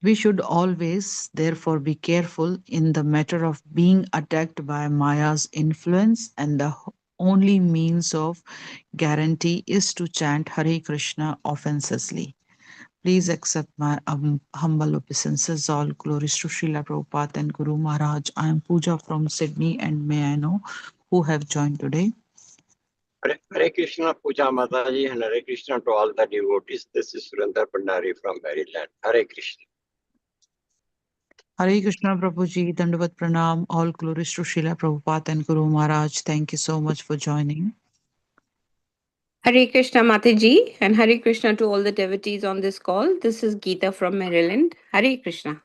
We should always, therefore, be careful in the matter of being attacked by Maya's influence, and the only means of guarantee is to chant Hare Krishna offensively. Please accept my humble obeisances. All glories to Srila Prabhupada and Guru Maharaj. I am Pooja from Sydney, and may I know who have joined today? Hare Krishna, Puja Mataji, and Hare Krishna to all the devotees. This is Surendra Pandari from Maryland. Hare Krishna. Hare Krishna Prabhuji, Dandavat Pranam. All glories to Srila Prabhupada and Guru Maharaj. Thank you so much for joining. Hare Krishna Mataji and Hare Krishna to all the devotees on this call. This is Geeta from Maryland. Hare Krishna.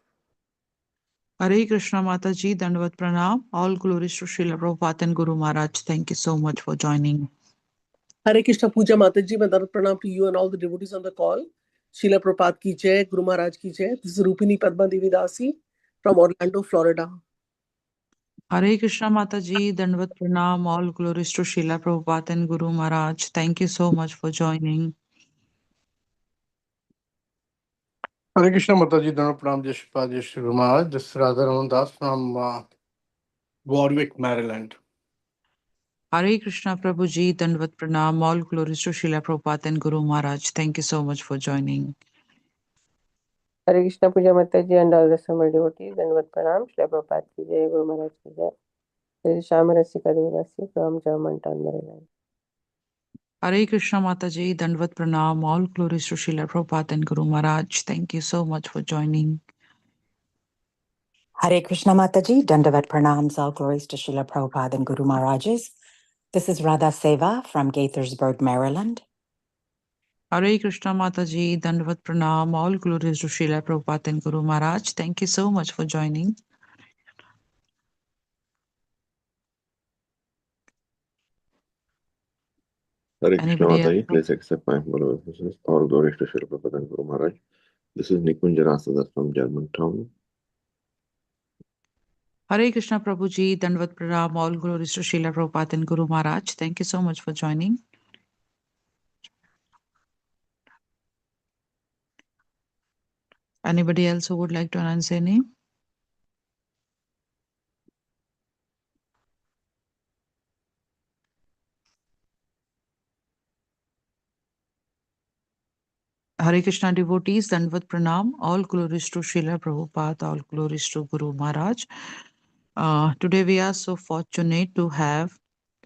Hare Krishna Mataji, Dandavat Pranam. All glories to Srila Prabhupada and Guru Maharaj. Thank you so much for joining. Hare Krishna Puja Mataji, my Dandavat Pranam to you and all the devotees on the call. Srila Prabhupada ki jai, Guru Maharaj ki jai. This is Rupini Padma Devi Dasi from Orlando, Florida. Hare Krishna Mataji, Dandavat Pranam. All glories to Srila Prabhupada and Guru Maharaj. Thank you so much for joining. Hare Krishna Mataji, Dandavat Pranam, Jai Shri Prabhupada, Jai Shri Guru Maharaj. This is Radha Das from Warwick, Maryland. Hare Krishna Prabhuji, Dandavat Pranam. All glories to Srila Prabhupada and Guru Maharaj. Thank you so much for joining. Hare Krishna Puja Mataji and all the summer devotees, Dandavat Pranam, Srila Prabhupada ki jai, Guru Maharaj ki jai. This is Shamarasika Devadasi from Germantown, Maryland. Hare Krishna Mataji, Dandavat Pranam. All glories to Srila Prabhupada and Guru Maharaj. Thank you so much for joining. Hare Krishna Mataji, Dandavat Pranams, all glories to Srila Prabhupada and Guru Maharajas. This is Radha Seva from Gaithersburg, Maryland. Hare Krishna Mataji, Dandavat Pranam. All glories to Srila Prabhupada and Guru Maharaj. Thank you so much for joining. Hare Krishna Anybody else? Mataji, please accept my humble obeisances. All glories to Srila Prabhupada and Guru Maharaj. This is Nikunj Rasada from Germantown. Hare Krishna Prabhuji, Dandavat Pranam. All glories to Srila Prabhupada and Guru Maharaj. Thank you so much for joining. Anybody else who would like to announce their name? Hare Krishna devotees, Dandavat Pranam. All glories to Srila Prabhupada, all glories to Guru Maharaj. Today we are so fortunate to have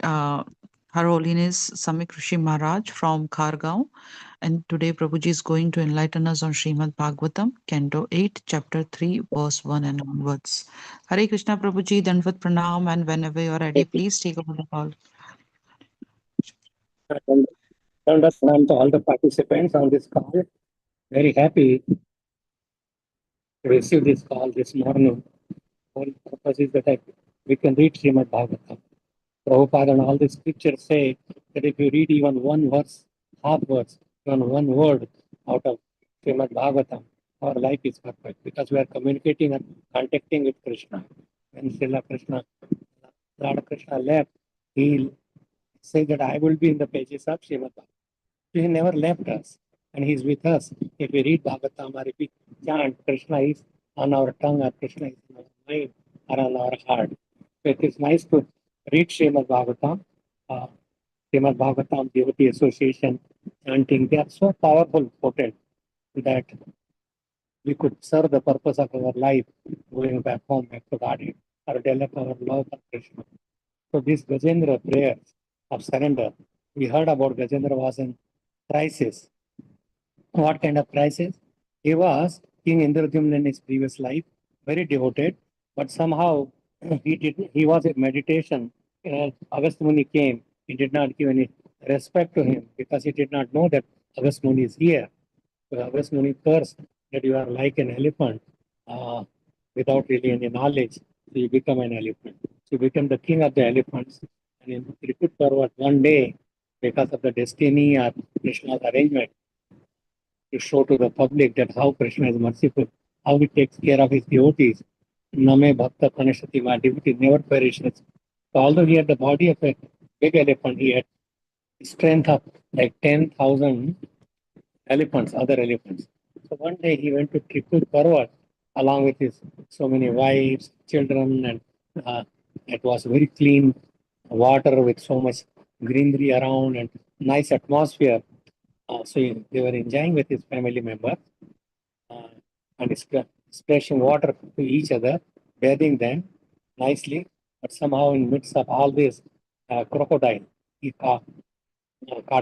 Her Holiness Samik Rishi Maharaj from Khargaon. And today Prabhuji is going to enlighten us on Srimad Bhagvatam, Canto 8, Chapter 3, Verse 1 and onwards. Hare Krishna Prabhuji, Dandavat Pranam, and whenever you are ready, please take over the call. Dandavat Pranam to all the participants on this call. Very happy to receive this call this morning. Whole purpose is that we can read Srimad Bhagavatam. Prabhupada and all the scriptures say that if you read even one verse, half verse, even one word out of Srimad Bhagavatam, our life is perfect because we are communicating and contacting with Krishna. When Lord Krishna left, he said that I will be in the pages of Srimad Bhagavatam. He never left us and he is with us. If we read Bhagavatam or if we chant, Krishna is on our tongue or Krishna is on our mind or on our heart. So it is nice to read Srimad Bhagavatam, Srimad Bhagavatam Devotee Association chanting. They are so powerful, potent that we could serve the purpose of our life going back home, back to God, or develop our love for Krishna. So this Gajendra prayers of surrender, we heard about Gajendra was in crisis. What kind of crisis? He was King Indradyumna in his previous life, very devoted, but somehow he was in meditation. Agastya Muni came, he did not give any respect to him because he did not know that Agastya Muni is here. So Agastya Muni cursed that you are like an elephant without really any knowledge. So you become an elephant. So you become the king of the elephants. And in Triput Parvat, one day, because of the destiny or Krishna's arrangement, to show to the public that how Krishna is merciful, how he takes care of his devotees. Name Bhakta Kanashati, my devotee never perishes. So although he had the body of a big elephant, he had strength of like 10,000 elephants, other elephants. So one day he went to Tripur Parvat along with his so many wives, children, and it was very clean water with so much greenery around and nice atmosphere. So they were enjoying with his family members uh, and splashing water to each other, bathing them nicely. But somehow, in midst of all this, crocodile, he caught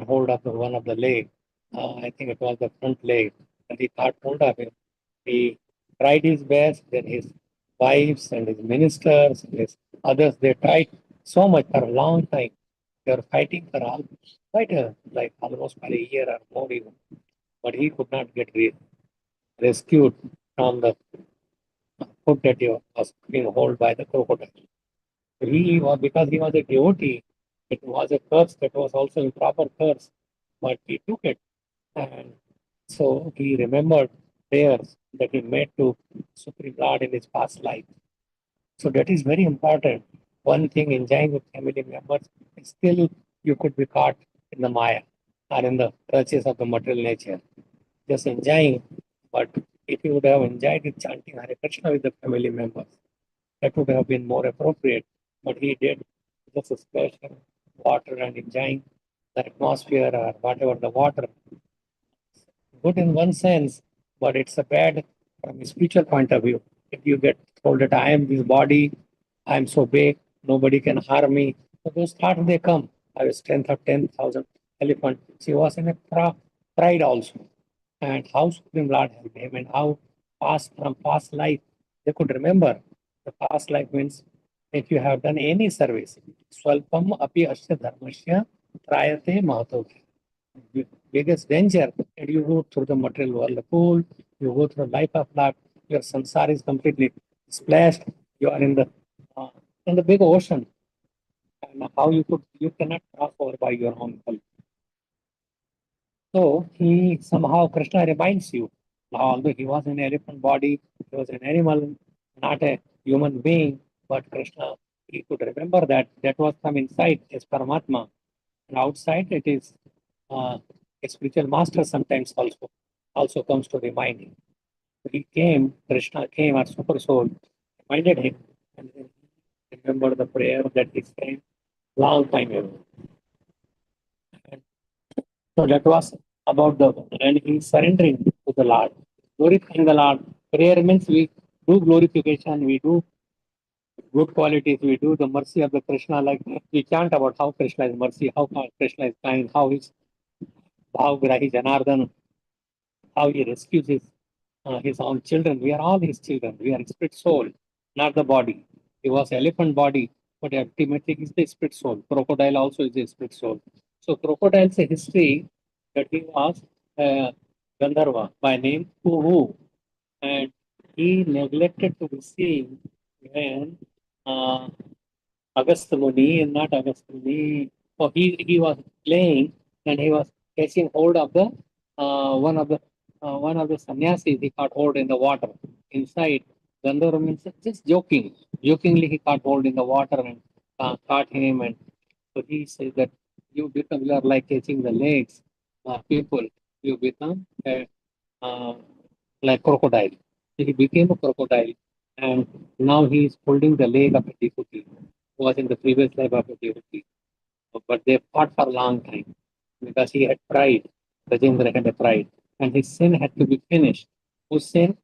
hold of one of the leg. I think it was the front leg, and he caught hold of him. He tried his best. Then his wives and his ministers and his others, they tried so much for a long time. They were fighting for like almost for a year or more even. But he could not get rescued from the foot that he was being held by the crocodile. He was, because he was a devotee, it was a curse that was also improper curse, but he took it. And so he remembered prayers that he made to Supreme Lord in his past life. So that is very important. One thing, enjoying with family members, still you could be caught in the Maya or in the clutches of the material nature. Just enjoying, but if you would have enjoyed it chanting Hare Krishna with the family members, that would have been more appropriate. But he did just splashing water and enjoying the atmosphere or whatever the water. Good in one sense, but it's a bad from a spiritual point of view. If you get told that I am this body, I am so big, nobody can harm me. So those thoughts they come. I have strength of 10,000 elephant. She was in a pride also. And how Supreme Lord helped him and how from past life they could remember. The past life means if you have done any service, swalpam api asya dharmasya trayate mahato. Biggest danger that you go through the material world, the pool, you go through life of life, your samsara is completely splashed, you are in the big ocean. And how you cannot cross over by your own help. So he somehow Krishna reminds you, although he was in an elephant body, he was an animal, not a human being, but Krishna, he could remember that was from inside as Paramatma. And outside it is a spiritual master sometimes also comes to remind him. He came, Krishna came as super soul, reminded him, and then he remembered the prayer that he said long time ago. And so that was about and he's surrendering to the Lord, glorifying the Lord. Prayer means we do glorification, we do good qualities, we do the mercy of the Krishna, like we chant about how Krishna is mercy, how Krishna is kind, how he's Bhavgrahi Janardhan, how he rescues his own children. We are all his children. We are spirit soul, not the body. He was elephant body, but ultimately he's the spirit soul. Crocodile also is a spirit soul. So crocodile's a history that he was Gandharva by name Kuhu, and he neglected to receive when uh, Agastya Muni, and not Agastya Muni. Oh, he was playing and he was catching hold of the one of the sannyasis. He caught hold in the water inside. Gandharva means just joking. Jokingly, he caught hold in the water and caught him. And so he says that you are like catching the legs, people. You become uh, like crocodile. So he became a crocodile, and now he is holding the leg of a devotee who was in the previous life of a devotee. But they fought for a long time because he had pride. Rajendra had a pride, and his sin had to be finished. Whose sin?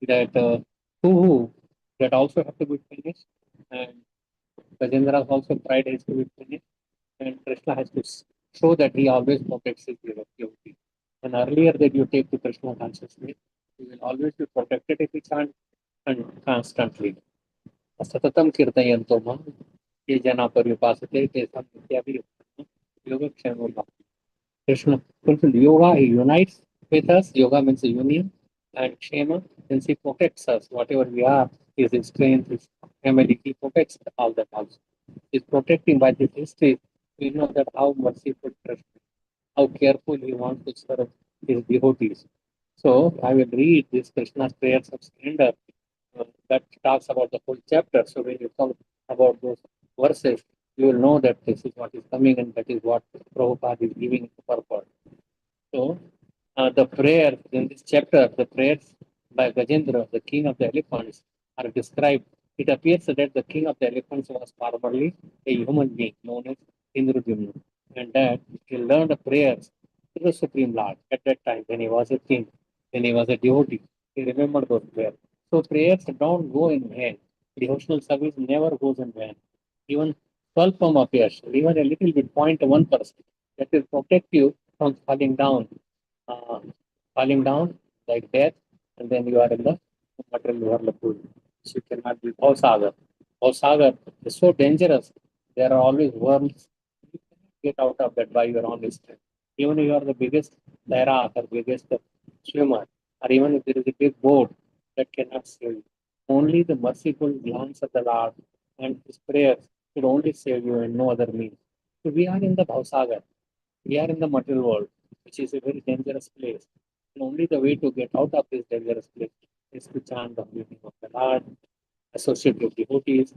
That who that also had to be finished, and Rajendra's also pride has to be finished, and Krishna has to show that he always protects his devotee. And earlier that you take to Krishna consciousness, you will always be protected if you chant and constantly. सततम कीर्तयन्तो मां ये जना पर्युपासते तेषां नित्याभियुक्तानां योगक्षेमो भवति. Krishna fulfilled yoga, he unites with us. Yoga means a union, and Kshema means he protects us. Whatever we are, his strength, his family, he protects all that also. He's protecting by this history. We know that how merciful Krishna, how careful he wants to serve his devotees. So I will read this Krishna's prayers of surrender that talks about the whole chapter. So when you come about those verses, you will know that this is what is coming and that is what Prabhupada is giving to purport. So the prayers in this chapter, the prayers by Gajendra, the king of the elephants, are described. It appears that the king of the elephants was formerly a human being known as Indradyumna, and that he learned prayers to the Supreme Lord at that time when he was a king, when he was a devotee. He remembered those prayers. So prayers don't go in vain. Devotional service never goes in vain. Even Swalpam appears, even a little bit, 0.1%, that will protect you from uh, falling down like death, and then you are in the material whirlpool. So you cannot be Bhausagar. Bhausagar is so dangerous. There are always worms. You cannot get out of that by your own strength. Even if you are the biggest Tairak or biggest swimmer, or even if there is a big boat, that cannot save you. Only the merciful glance of the Lord and his prayers should only save you and no other means. So we are in the Bhausagar. We are in the material world, which is a very dangerous place. And only the way to get out of this dangerous place is to chant the name of the Lord, associate with devotees,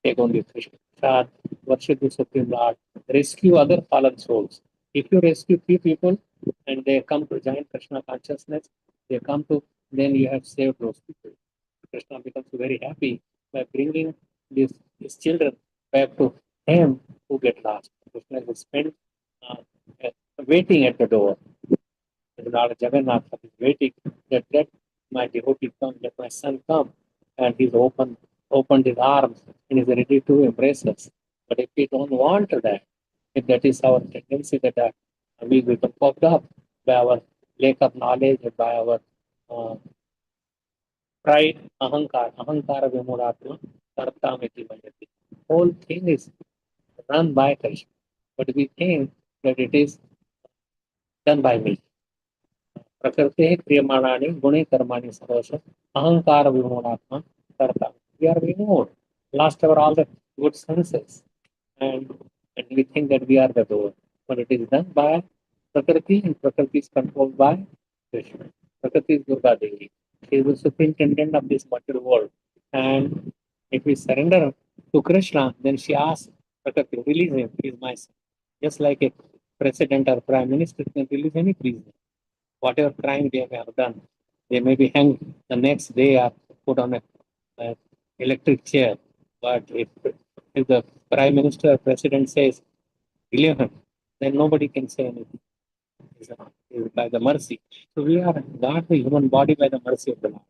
take only Krishna Prasad, worship the Supreme Lord, rescue other fallen souls. If you rescue three people and they come to join Krishna consciousness, they come to, then you have saved those people. Krishna becomes very happy by bringing these children back to him who get lost. Krishna will spend uh, waiting at the door. The Lord Jagannath is waiting that let my devotee come, let my son come, and he's opened his arms and is ready to embrace us. But if we don't want that, if that is our tendency that we become puffed up by our lack of knowledge, by our uh, pride, ahankara vimulatma, kartamiti vayati. Whole thing is run by Krishna, but we think that it is done by me. प्रकृते क्रियमाणानि गुणे कर्माणि सर्वश अहंकार विमूढात्मा कर्ता. We are removed, lost our all the good senses, and we think that we are the doer. But it is done by Prakriti, and Prakriti is controlled by Krishna. Prakriti is Durga Devi. She is the superintendent of this material world. And if we surrender to Krishna, then she asks Prakriti, release him, he is my son. Just like a president or prime minister can release any prisoner whatever crime they may have done. They may be hanged the next day or put on a electric chair. But if the prime minister or president says, believe him, then nobody can say anything. It's by the mercy. So we are got the human body by the mercy of the Lord.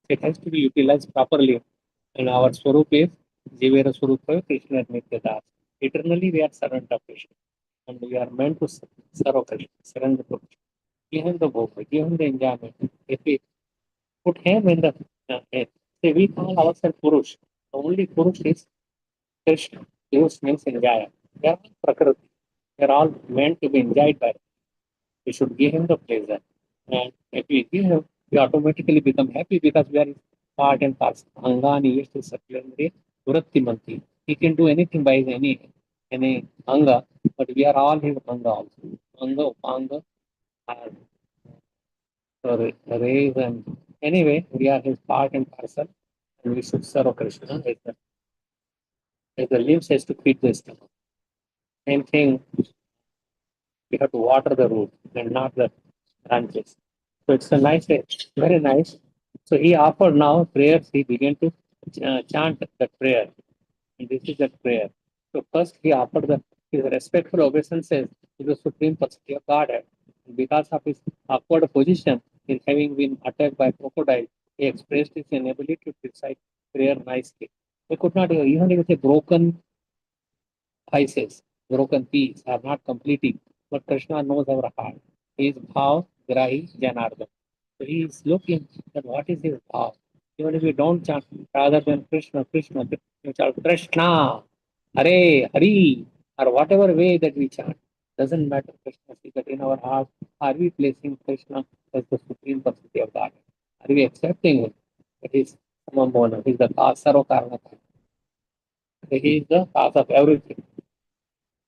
It has to be utilized properly. And our Swarup is Jivera Swarupa Krishna Nityadas. Eternally we are servant of Krishna. And we are meant to serve Krishna, surrender to Krishna. Give him the bhog, give him the enjoyment. If we put him in the say we call ourselves Purush. The only Purush is Krishna. Purush means enjoyer. We are all Prakriti. We are all meant to be enjoyed by him. We should give him the pleasure. And if we give him, we automatically become happy because we are part and parcel. Angani is to supplementary Vratti Manti. He can do anything by his any anga, but we are all his anga also. Anga, upanga, are raise and anyway, we are his part and parcel, and we should serve Krishna as the leaves has to feed the stomach. Same thing, we have to water the root and not the branches. So it's a nice, very nice. So he offered now prayers. He began to chant that prayer, and this is that prayer. So first he offered his respectful obeisances to the Supreme Personality of Godhead. And because of his awkward position in having been attacked by crocodile, he expressed his inability to recite prayer nicely. He could not even with a broken pieces, broken piece are not completing. But Krishna knows our heart. He is Bhav, Grahi, Janardhan. So he is looking at what is his Bhav. Even if we don't chant rather than Krishna, Krishna, you chant Krishna, Hare, Hari, or whatever way that we chant. Doesn't matter. Krishna see that in our heart, are we placing Krishna as the supreme personality of God? Are we accepting him? That is Samambona. He is the cause, Sarvakarana. He is the cause of everything.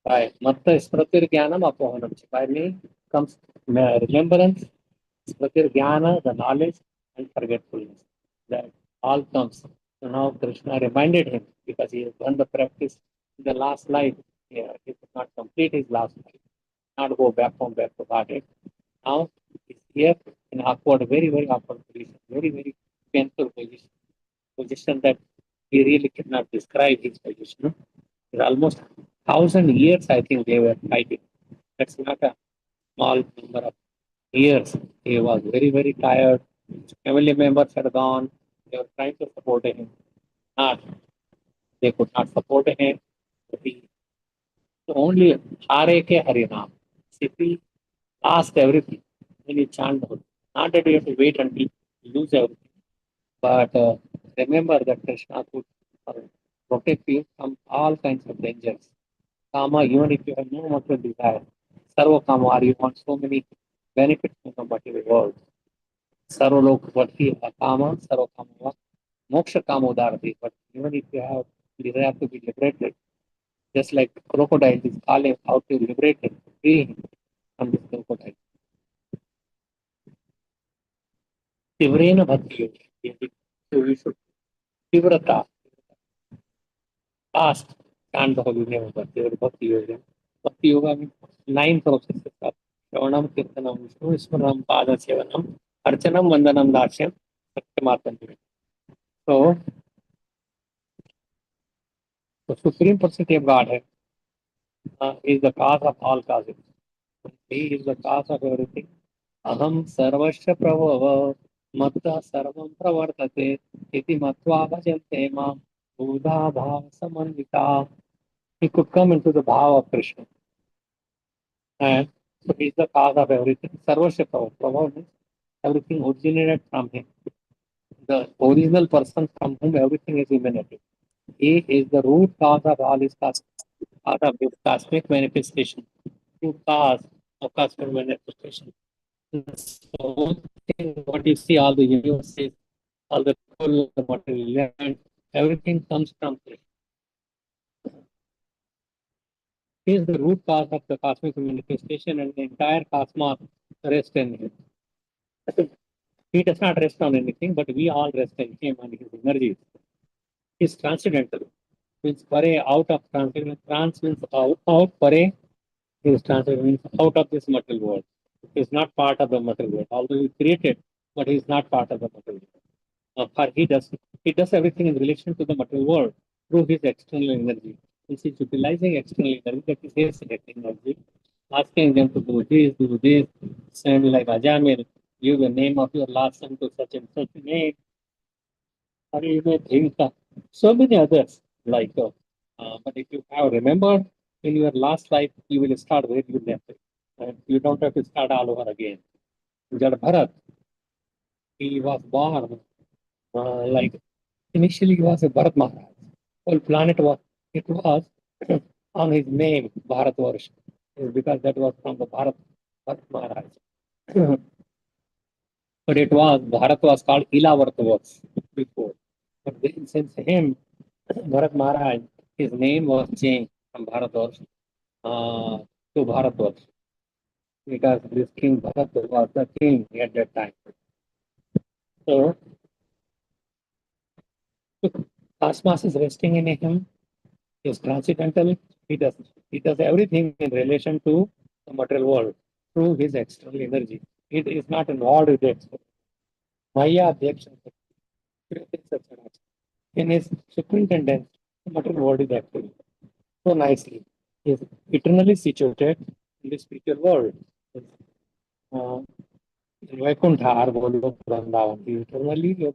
By Matta Smritir Jnanam Apohanam. By me comes remembrance, Smritir Jnana, the knowledge, and forgetfulness. That all comes. So now Krishna reminded him because he has done the practice in the last life. Yeah, he could not complete his last life, not go back to Godhead. Now he's here in awkward, very, very awkward position, very, very painful position that he really cannot describe his position. For almost 1,000 years, I think they were fighting. That's not a small number of years. He was very, very tired. His family members had gone. They were trying to support him. Not, they could not support him. He only Hare ke Harinam. Simply ask everything. When you chant, not that you have to wait until you lose everything, but remember that Krishna could protect you from all kinds of dangers. Kama, even if you have no material desire, Sarva Kama, you want so many benefits from the material world. Sarvalok Vati Kama, Sarva Kama, Moksha Kama Udarati. But even if you have desire to be liberated, just like crocodile is calling out to liberate him, free him from this crocodile. Tivrena Bhakti Yoga. So we should Tivrata fast chant the holy name of Bhakti Yoga. Bhakti Yoga means 9 processes of Shravanam, Kirtanam, Vishnu Smaranam, Pada Sevanam, Archanam, Vandanam, Darshyam, Satyamartanam. So, the Supreme Personality of Godhead is the cause of all causes. He is the cause of everything. Aham sarvasya prabhava matta sarvam pravartate iti matva bhajante mam buddha bhava samandita. He could come into the bhava of Krishna. And so he is the cause of everything. Sarvasya prabhava. Prabhava means everything originated from him. The original person from whom everything is emanated. He is the root cause of all his cosmic manifestation. Root cause of cosmic manifestation. So what you see, all the universes, all the cool, the material element, everything comes from Krishna. He is the root cause of the cosmic manifestation, and the entire cosmos rests in him. He does not rest on anything, but we all rest in him and his energies. He is transcendental. Means pare out of transcendental. Trans means out pare is transcendental, means out of this material world. He is not part of the material world. Although he created, but he is not part of the material world. For he does everything in relation to the material world through his external energy. Since he's utilizing external energy, that is his energy, asking them to do this, send like Ajamil, give the name of your last son to such and such name. Or you may think so many others like but if you have remembered in your last life, you will start where you left it. And you don't have to start all over again. Jad Bharat, he was born like initially he was a Bharat Maharaj. Whole planet was it was on his name Bharatvarsh, because that was from the Bharat Maharaj. But it was Bharat was called Ilavartavars before. But then, since him, Bharat Maharaj, his name was changed from Bharatvarsh to Bharatvarsh, because this king Bharat was the king at that time. So Cosmos is resting in him. He is transcendental. He does everything in relation to the material world through his external energy. It is not involved with it. Maya Adhyaksha. In his superintendence, the material world is active so nicely. He is eternally situated in the spiritual world. Uh, in Vaikuntha or Golok Vrindavan, he eternally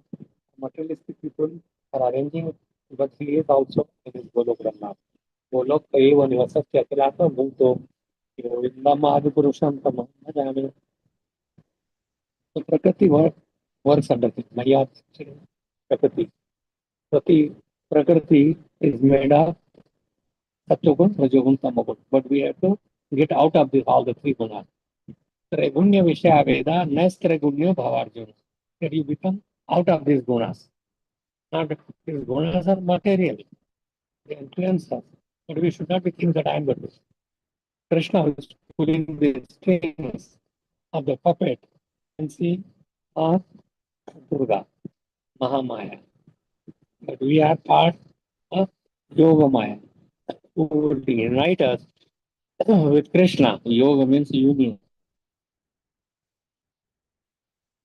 materialistic people are arranging, but he is also in his Golok Vrindavan. Golok एव निवसस्य अखिलात भूतो गोविंदम आदि पुरुषम तम न जाने. So Prakriti works under him. Maya Prakriti. Prakriti is made of Satyagun, Rajagun, Tamagun. But we have to get out of this, all the three gunas. Trigunya Vishya Veda, Nestrigunya Bhavarjuna. That you become out of these gunas. Not these gunas are material. They influence us. But we should not be thinking that I am the Krishna who is pulling the strings of the puppet and see or Durga, Mahamaya. But we are part of Yoga Maya, who will unite us with Krishna. Yoga means union.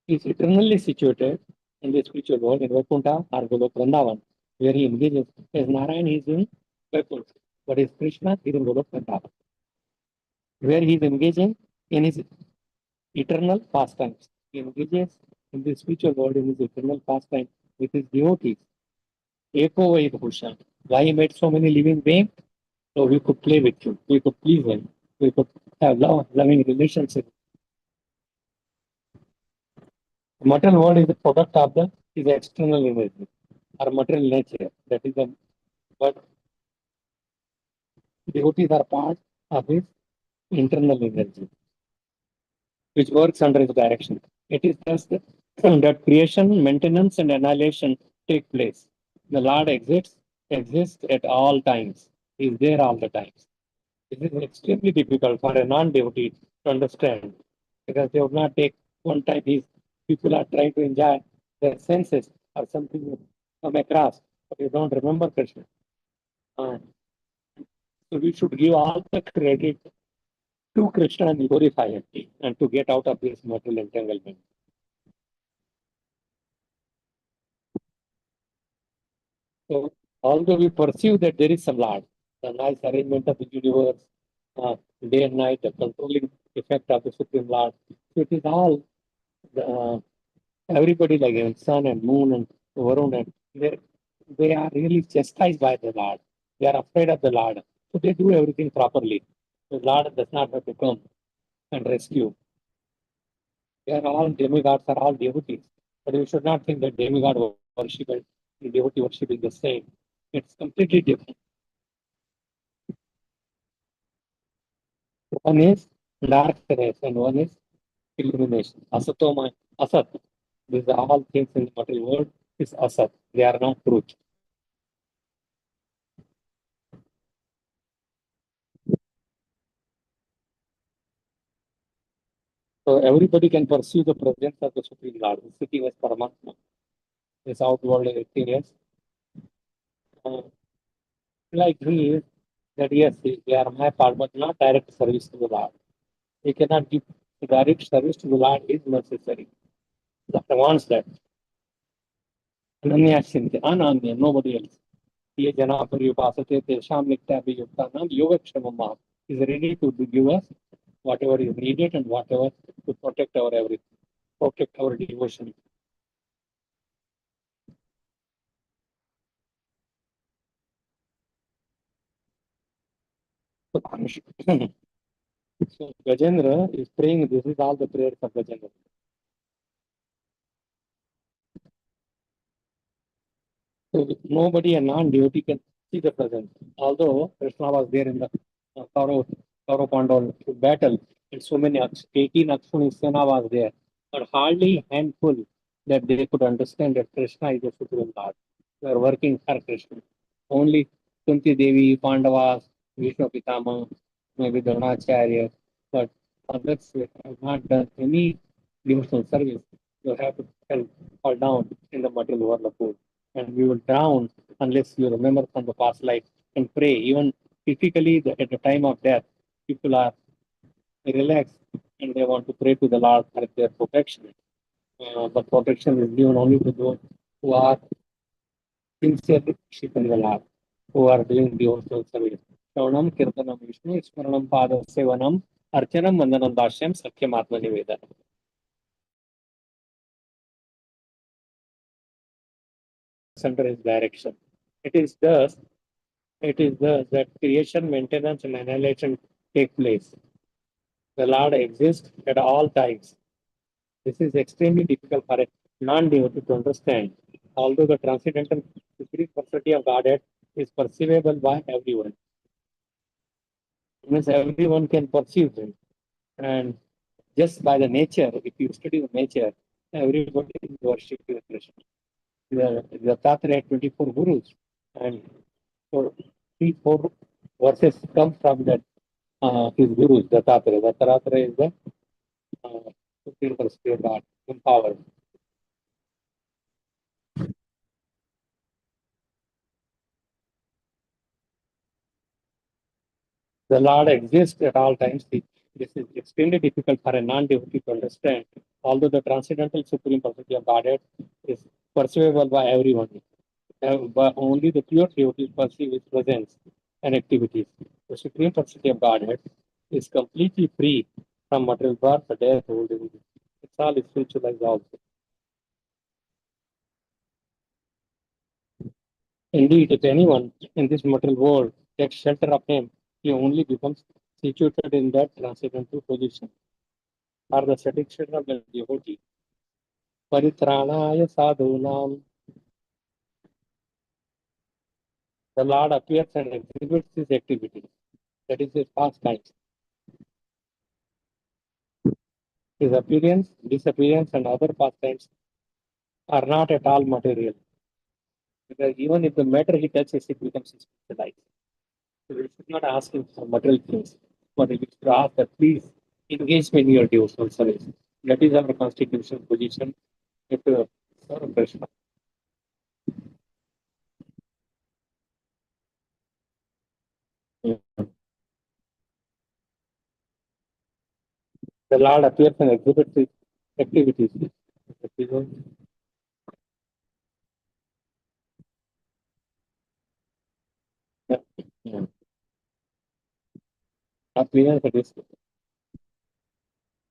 is eternally situated in the spiritual world in Vaikuntha or Golok Vrindavan, where he engages. As Narayan is in Vaikuntha, but as Krishna is in Golok Vrindavan, where he is engaging in his eternal pastimes. He engages in the spiritual world in his eternal pastime with his devotees. Eko Vai Bhushan. Why he made so many living beings? So we could play with him, we could please him, we could have loving relationship. The material world is the product of the is external energy or material nature. That is the but devotees are part of his internal energy, which works under his direction. It is just that creation, maintenance, and annihilation take place. The Lord exists at all times. He is there all the times. This is extremely difficult for a non-devotee to understand because they would not take one time. These people are trying to enjoy their senses or something come across, but you don't remember Krishna. So we should give all the credit to Krishna and glorify him and to get out of this material entanglement. So although we perceive that there is some Lord, the nice arrangement of the universe, day and night, the controlling effect of the Supreme Lord, so it is all everybody like even sun and moon and Varun and they are really chastised by the Lord. They are afraid of the Lord. So they do everything properly. The Lord does not have to come and rescue. They are all demigods, are all devotees. But you should not think that demigod worship and devotee worship is the same. It's completely different. One is darkness and one is illumination. Asatoma, asat. These are all things in the material world is asat. They are not truth. So everybody can pursue the presence of the Supreme Lord. The city was Paramatma. This outworld experience. Like he is that yes, they are my part, but not direct service to the Lord. He cannot give direct service to the Lord is necessary. Lord wants that. Ananya Shinti, Ananya, nobody else. Ye jana pariyupasate tesham niktabhiyuktanam yogakshamam is ready to give us whatever is needed and whatever to protect our everything, protect our devotion. So Gajendra is praying, this is all the prayers of Gajendra. So nobody, a non-devotee, can see the presence. Although Krishna was there in the Kaurav Pandav battle, and so many 18 Akshuni Sena was there, but hardly handful that they could understand that Krishna is the Supreme Lord. They are working for Krishna. Only Kunti Devi, Pandavas, Vishnu Pitama, maybe Dronacharya, but others have not done any devotional service. You have to fall down in the material world of food. And we will drown unless you remember from the past life and pray. Even typically, at the time of death, people are relaxed and they want to pray to the Lord for their protection. But protection is given only to those who are sincerely worshiping the Lord, who are doing devotional service. Shravanam, Kirtanam, Vishnu, Smaranam, Pada, Sevanam, Archanam, Vandanam, Dashyam, Sakyam, Atma Nivedanam. Under his direction. It is thus that creation, maintenance, and annihilation take place. The Lord exists at all times. This is extremely difficult for a non-devotee to understand, although the transcendental supreme personality of Godhead is perceivable by everyone. It means everyone can perceive him. And just by the nature, if you study the nature, everybody is worshipping Krishna. The Dattatreya had 24 gurus, and so 3-4 verses come from that his gurus, Dattatreya. Dattatreya is the supreme personality of God, empowered. The Lord exists at all times. This is extremely difficult for a non-devotee to understand. although the transcendental supreme personality of Godhead is perceivable by everyone, but only the pure devotees perceive its presence and activities. The supreme personality of Godhead is completely free from material birth, death, old age. It's all spiritualized also. Indeed, if anyone in this material world takes shelter of him, he only becomes situated in that transcendental position or the satisfaction of the devotee. Paritranaya sadhunam. The Lord appears and exhibits his activity. That is his pastime. His appearance, disappearance, and other pastimes are not at all material. Because even if the matter he touches, it becomes spiritualized. So we should not ask him for material things, but we should ask that please engage me in your devotional service. That is our constitutional position. If serve Krishna. The Lord appears and exhibits his activities. Yeah. Appearance and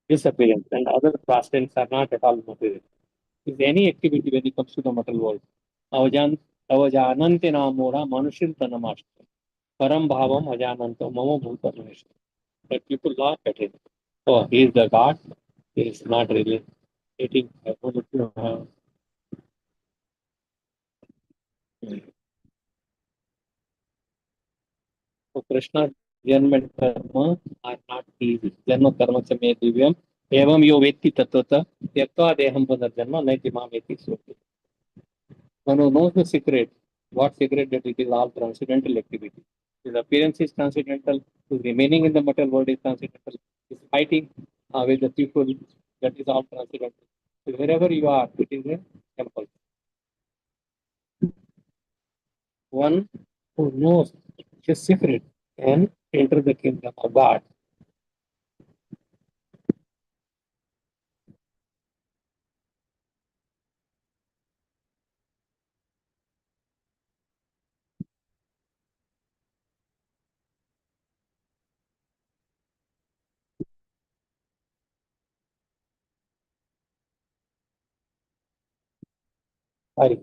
disappearance and other pastimes are not at all material. If any activity when it comes to the material world, avajanante namora manushil tanamash, param bhavam ajananto mamo bhuta manush. That people laugh at him. Oh, he is the God. He is not really eating. So Krishna जन्म कर्म are not easy. जन्म कर्म च मे दिव्यम एवं यो वेत्ति तत्वतः त्यक्त्वा देहं पुनर्जन्म नैति मामेति श्रुति. One who knows the secret, what secret that it is all transcendental activity. His appearance is transcendental, his remaining in the material world is transcendental, his fighting with the people, that is all transcendental. So wherever you are, it is a temple. One who knows his secret can enter the kingdom of God. I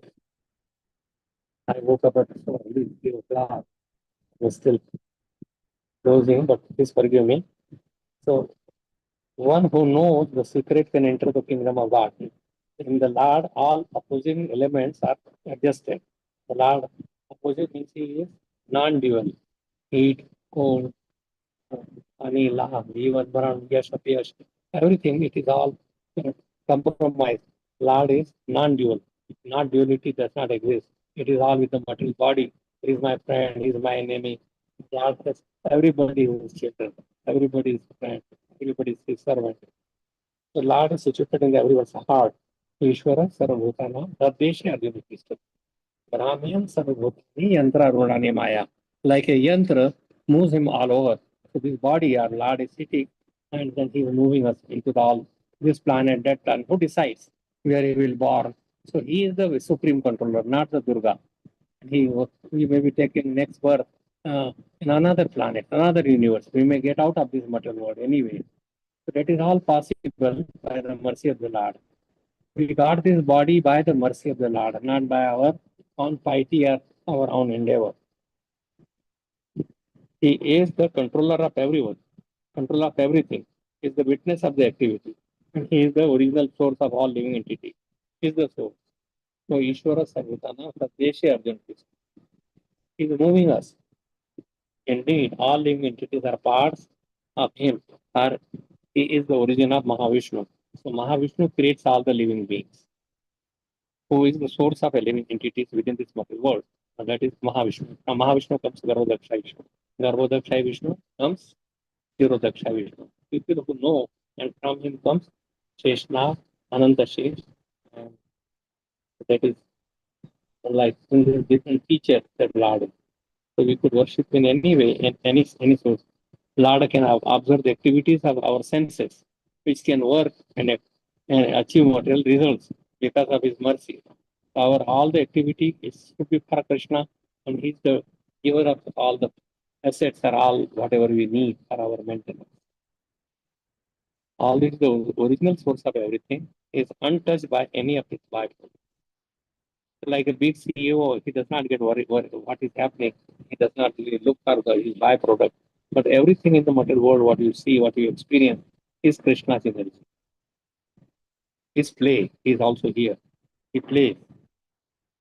woke up at 3 o'clock. I was still dozing, but please forgive me. So, one who knows the secret can enter the kingdom of God. In the Lord, all opposing elements are adjusted. The Lord opposite means he is non-dual. Heat, cold, anila, even Baran, Yash, Apyash, everything, it is all compromised. Lord is non-dual. Not duality does not exist. It is all with the material body. He is my friend, he is my enemy. Lord says everybody is his children, everybody is friend, everybody is his servant. The Lord is situated in everyone's heart. Ishvara Sarvabhutana Tadeshe Arjuna Krishna. Brahmyan Sarvabhutani Yantra Runani Maya. Like a yantra moves him all over. So this body, our Lord is sitting and then he is moving us into the all this planet, that planet. Who decides where he will born? So he is the supreme controller, not the Durga. We may be taken next birth in another planet, another universe. We may get out of this material world anyway. So that is all possible by the mercy of the Lord. We got this body by the mercy of the Lord, not by our own piety or our own endeavor. He is the controller of everyone, controller of everything. He is the witness of the activity. And he is the original source of all living entities. He is the source. So Ishvara Sarvutana Pradeshe Arjuna. He is moving us. Indeed, all living entities are parts of him, or he is the origin of Mahavishnu. So Mahavishnu creates all the living beings, who is the source of living entities within this material world. And that is Mahavishnu. From Mahavishnu comes Garbhodaksha Vishnu. Garbhodaksha Vishnu comes Tirodaksha Vishnu. People who know, and from him comes Sheshnath, Ananta Shesh. And that is like different features that Lord. So we could worship in any way, in any source. Lord can observe the activities of our senses, which can work and and achieve material results because of his mercy. Our all the activity is to be for Krishna, and he's the giver of all the assets are all whatever we need for our maintenance. All this, the original source of everything, is untouched by any of its byproducts. Like a big CEO, he does not get worried what is happening. He does not really look for his byproduct. But everything in the material world, what you see, what you experience, is Krishna's energy. His play is also here. He plays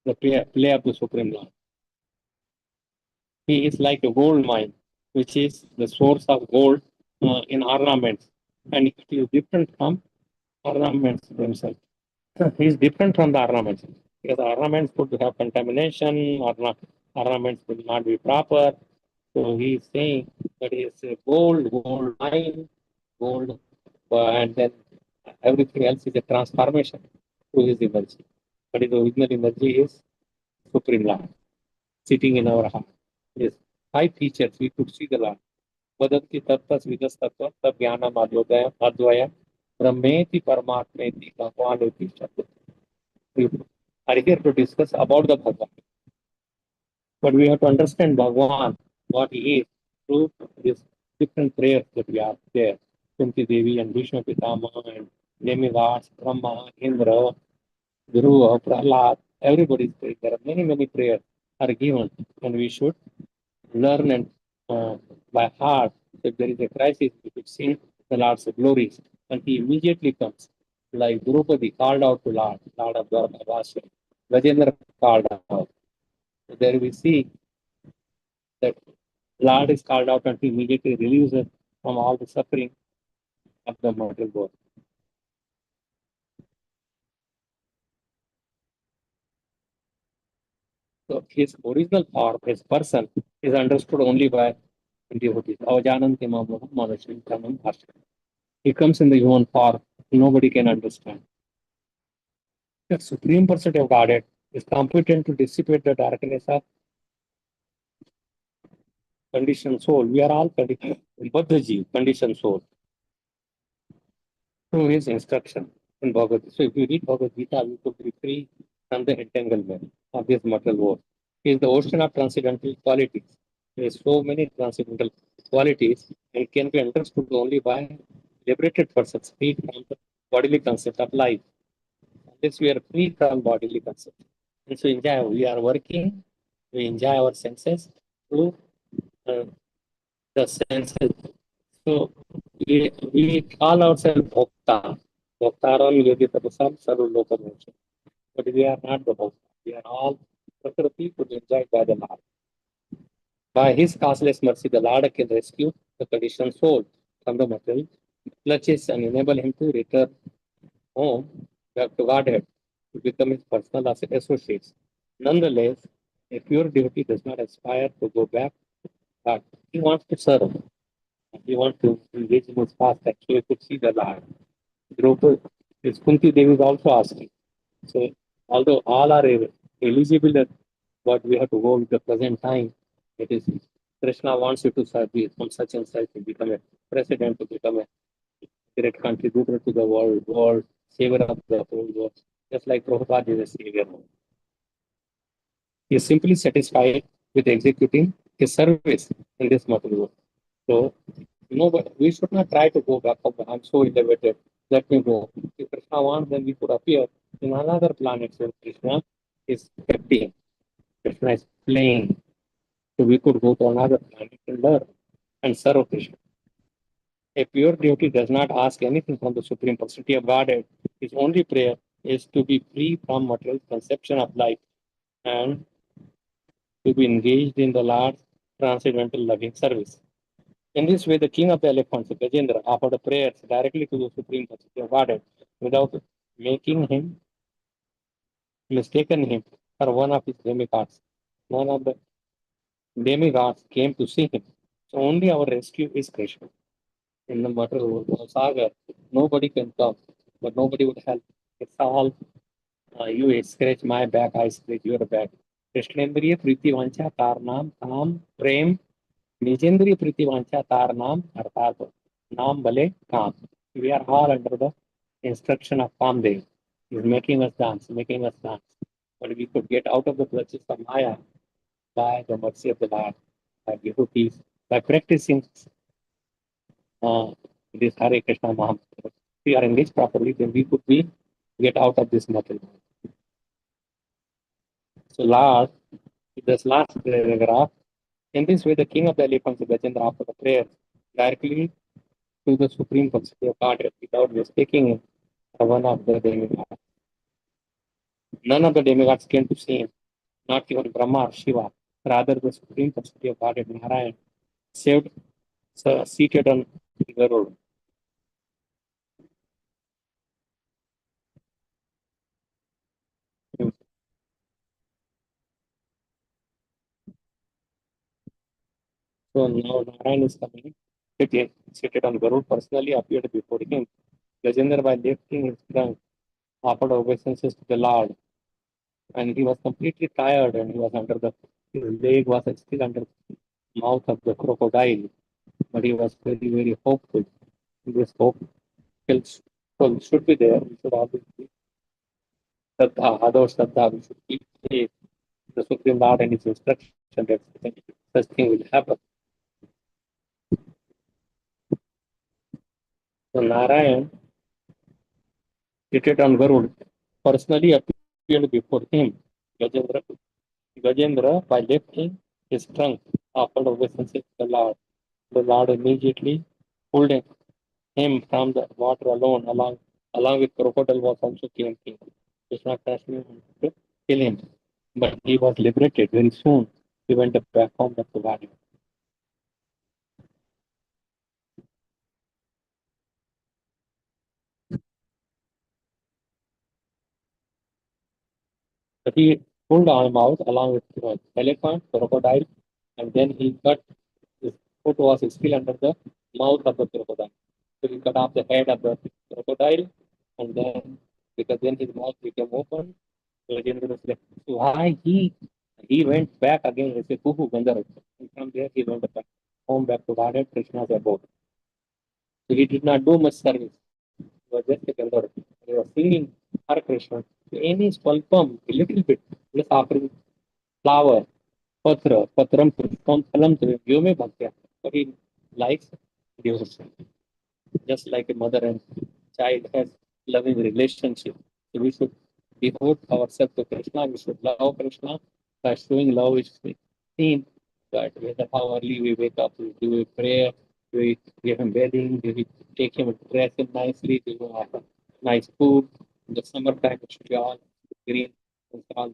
the play of the Supreme Lord. He is like a gold mine, which is the source of gold in ornaments, and it is different from ornaments themselves. He is different from the ornaments because the ornaments could have contamination, or not, ornaments will not be proper. So he is saying that he is a gold mine, gold, and then everything else is a transformation to his energy. But his original energy is Supreme Lord, sitting in our heart. Yes, 5 features we could see the Lord. Vadanti tattas vidas tattva tab jnanam advaya brahmeti paramatmeti bhagwaneti chattu. We are here to discuss about the Bhagwan. But we have to understand Bhagwan, what he is, through these different prayers that we are there. Kunti Devi and Bhishma Pitama and demigods, Brahma, Indra, Dhruva, Prahlad, everybody is praying. There are many prayers are given, and we should learn and by heart. If there is a crisis, we should sing the Lord's glories, and he immediately comes. Like Draupadi called out to Lord of Dwarka Vasya. Gajendra called out. So there we see that Lord is called out and he immediately relieves us from all the suffering of the material world. So his original form, his person, is understood only by devotees. Avajananti mamaham manashim kanam bhasha. He comes in the human form, nobody can understand. The Supreme Personality of Godhead is competent to dissipate the darkness of conditioned soul. We are all Baddhaji, conditioned soul, through his instruction in Bhagavad Gita. So if you read Bhagavad Gita, you could be free from the entanglement of this material world. He is the ocean of transcendental qualities. There are so many transcendental qualities and can be understood only by liberated persons, free from the bodily concept of life. Unless we are free from bodily concept. And so we are working, we enjoy our senses through the senses. So we call ourselves Bhokta. Bhoktaram yogi tapasam sarvalokamoksha. But we are not the Bhokta. We are all Prakriti to be enjoyed by the Lord. By his causeless mercy, the Lord can rescue the conditioned soul from the material clutches and enable him to return home back to Godhead to become his personal associates. Nonetheless, a pure devotee does not aspire to go back, but he wants to serve. He wants to engage in his past. Actually, you could see the Lord. Draupadi, his Kunti Devi is also asking. So, although all are eligible, but we have to go with the present time. It is Krishna wants you to serve from such and such to become a president, to become a great contributor to the world, savior of the whole world. Just like Prabhupada is a savior. He is simply satisfied with executing his service in this material world. So, but we should not try to go back. I'm so elevated. Let me go. If Krishna wants, then we could appear in another planet. So Krishna is acting. Krishna is playing. So we could go to another planet and learn and serve Krishna. A pure devotee does not ask anything from the Supreme Personality of Godhead. His only prayer is to be free from material conception of life and to be engaged in the Lord's transcendental loving service. In this way, the king of the elephants, Gajendra, offered prayers directly to the Supreme Personality of Godhead without mistaken him for one of his demigods. None of the demigods came to see him. So only our rescue is Krishna. In the material world, Sagar, nobody can come, but nobody would help. It's all you scratch my back, I scratch your back. Krishnendriya Priti Vancha Tarnam Tam Prem Nijendriya Priti Vancha Tarnam Arthat Nam Bale Kam. We are all under the instruction of Kamdev. He's making us dance, making us dance. But we could get out of the clutches of Maya by the mercy of the Lord, by devotees, by practicing this Hare Krishna Mahamantra. If we are engaged properly, then we could be get out of this material. So last, this last paragraph, in this way, the king of the elephants, Gajendra, after the prayer, directly to the supreme personality of God without mistaking one of the demigods. None of the demigods came to see him, not even Brahma or Shiva. Rather, the supreme personality of God, Narayan, saved, seated on the road. So now Narayan is coming, seated on Garud, personally appeared before him. Gajendra, by lifting his trunk, offered obeisances to the Lord, and he was completely tired, and he was under the his leg was still under the mouth of the crocodile, but he was very, very hopeful. This hope should be there. We should always be Shraddha, Adho Shraddha. We should keep faith in the Supreme Lord and his instruction that such thing will happen. So Narayan, seated on Garud, personally appeared before him. Gajendra, by lifting his trunk, offered obeisances to the Lord. The Lord immediately pulled him from the water along with crocodile was also came king. Krishna wanted to kill him, but he was liberated very soon. He went back home to the valley. But he pulled him out along with elephant, crocodile, and then he cut his foot was still under the mouth of the crocodile. So he cut off the head of the crocodile, and then because then his mouth became open, Rajendra was like, so why he went back again. He said, Kuhu Gandharv. And from there he went back home back to Radha Krishna's abode. So he did not do much service. He was just a Gandharv. He was singing Hare Krishna. Any swalpam, a little bit, just offering flower, patram, pushpam, phalam, give me bhaktya. But he likes devotion. Just like a mother and child has loving relationship. So we should devote ourselves to Krishna. We should love Krishna. By showing love is seen. But whether how early we wake up, we do a prayer, we give him bedding, we take him dress him nicely, give him nice food. In the summertime, it should be all green, all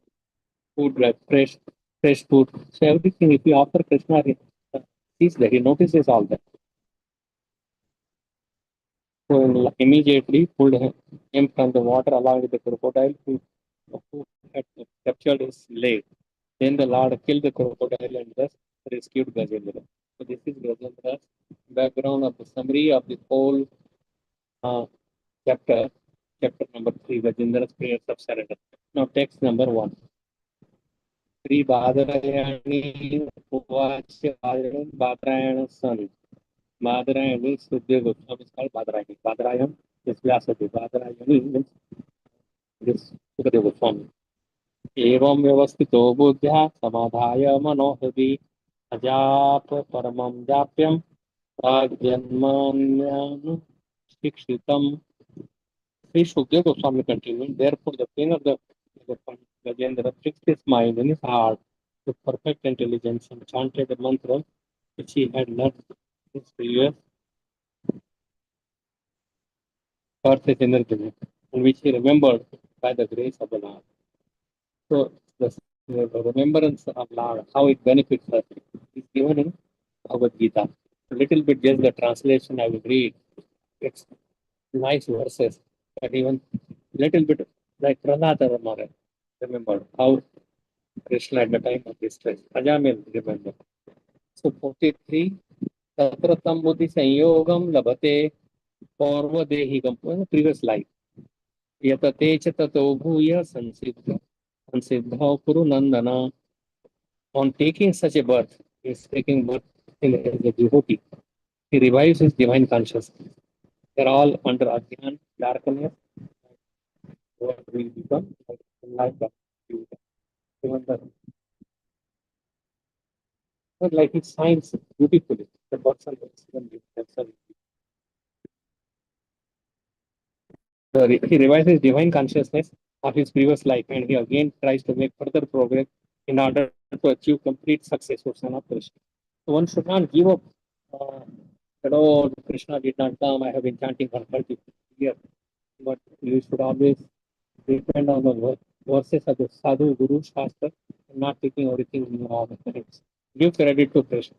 food, like fresh food. So everything, if we offer Krishna, he sees that, he notices all that. So immediately pulled him from the water along with the crocodile who had captured his leg. Then the Lord killed the crocodile and thus rescued Gajendra. So this is Gajendra's background of the summary of the whole chapter, chapter number 3, Gajendra's prayers of surrender. Now text number 1. Sri Badarayani Uvacha Badarayana son. Badarayani Sudhya Goswami is called Badarayani. Badarayam is Vyasadeva. Badarayani means this Sukadeva Goswami. एवं व्यवस्थितो बुद्ध्या समाधाय मनोहृदि अजाप परमं जाप्यं प्राग्जन्मान्यानुशिक्षितम्. Sri Shukdev Goswami continued, therefore the king of the Gajendra fixed his mind in his heart with perfect intelligence and chanted the mantra which he had learned in his previous births in Nirjana, and which he remembered by the grace of the Lord. So the remembrance of Lord, how it benefits us, is given in Bhagavad Gita. A little bit just the translation I will read. It's nice verses, but even little bit like Prahlada Maharaj remember how Krishna at the time of distress. Ajamil remember. So 43. Tatratam buddhi sanyogam labhate parvadehigam. Previous life. Yatate cha tato bhuya sansiddha kuru nandana. On taking such a birth, he is taking birth as a devotee. He revives his divine consciousness. They are all under Adhyan darkness, what will become like that. Even the but like it shines beautifully. The person themselves. He revises divine consciousness of his previous life and he again tries to make further progress in order to achieve complete success for son of Krishna. So one should not give up uh, that, oh, Krishna did not come, I have been chanting for 30 years. But you should always depend on the verses of the Sadhu Guru Shastra and not taking everything in your own hands. Give credit to Krishna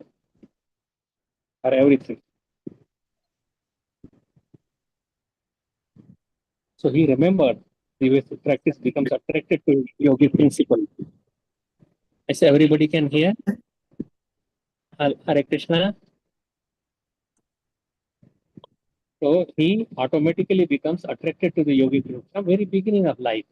for everything. So he remembered the way to practice becomes attracted to yogi principle. I say everybody can hear. Hare Krishna. So he automatically becomes attracted to the yogi group from very beginning of life.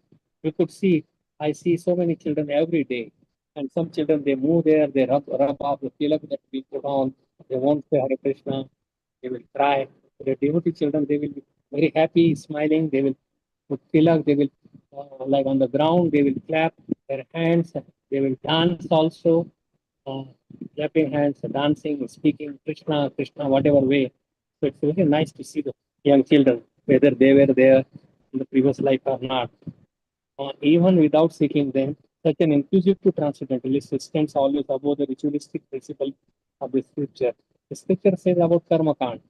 You could see, I see so many children every day, and some children they move there, they rub off the tilak that we put on. They won't say Hare Krishna. They will cry. The devotee children they will be very happy, smiling. They will put tilak. They will like on the ground. They will clap their hands. They will dance also. Uh, Clapping hands, dancing, speaking Krishna, Krishna, whatever way. So it's very nice to see the young children, whether they were there in the previous life or not. Even without seeking them, such an enthusiastic to transcendentalist stands always above the ritualistic principle of the scripture. The scripture says about karma kand,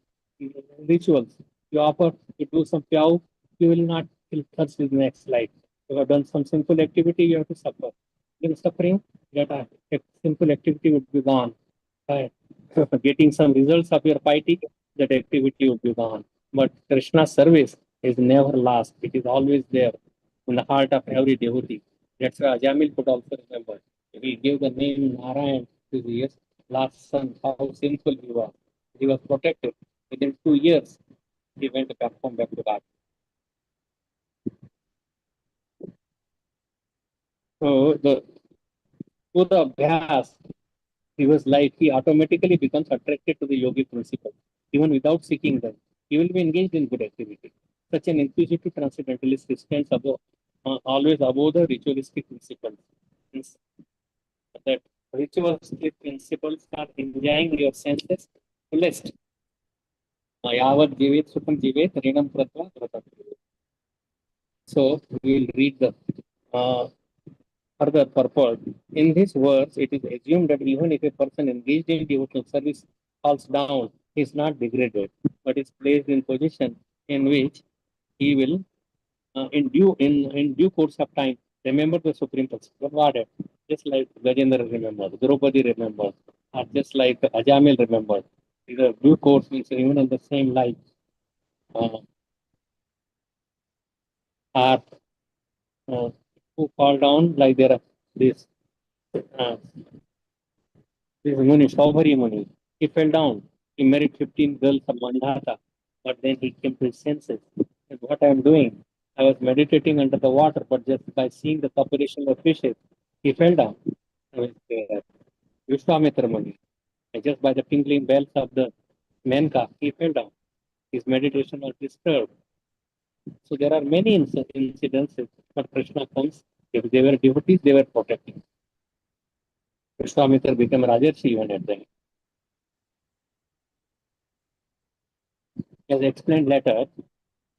rituals. You offer, you do some pyav, you will not feel thirst in the next life. You have done some simple activity, you have to suffer. In suffering, that simple activity would be gone. Right. Getting some results of your piety, that activity would be gone. But Krishna's service is never lost. It is always there in the heart of every devotee. That's why Ajamil could also remember. He gave the name Narayan to his last son, how sinful he was. He was protected. Within 2 years, he went back home back to God. So through the abhyas, he was like he automatically becomes attracted to the yogic principle, even without seeking them. He will be engaged in good activity. Such an inquisitive transcendentalist stands above, always above the ritualistic principles. Means that ritualistic principles are enjoying your senses fullest. Yavat jivet sukham jivet renam pratva pratam. So we will read the uh, further purport. In this verse, it is assumed that even if a person engaged in devotional service falls down, he is not degraded, but is placed in position in which he will, in due course of time, remember the supreme principle. What? Just like Gajendra remembered, Draupadi remembered, or just like Ajamil remembered. The due course means even in the same life, uh, are who fall down like there are this. Uh, This Muni, Saubhari Muni, he fell down. He married 15 girls of Mandhata, but then he came to his senses. And what I am doing, I was meditating under the water, but just by seeing the population of fishes, he fell down. I was Vishwamitra Muni. And just by the tinkling bells of the Menka, he fell down. His meditation was disturbed. So there are many incidences, but Krishna comes. If they were devotees, they were protecting. Vishwamitra became Rajarshi even at the end. As explained later,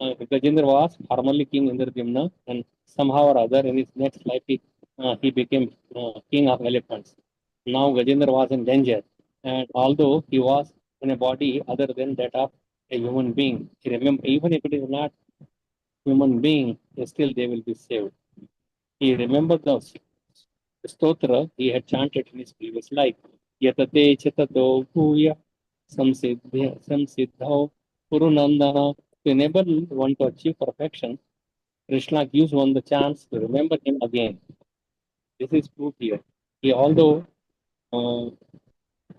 Gajendra was formerly King Indradyumna, and somehow or other in his next life he became king of elephants. Now Gajendra was in danger, and although he was in a body other than that of a human being, he remember even if it is not human being, still they will be saved. He remembered the stotra he had chanted in his previous life. Yatate chatato bhuya samsiddhau purunandana. To enable one to achieve perfection, Krishna gives one the chance to remember him again. This is proof here. He, uh,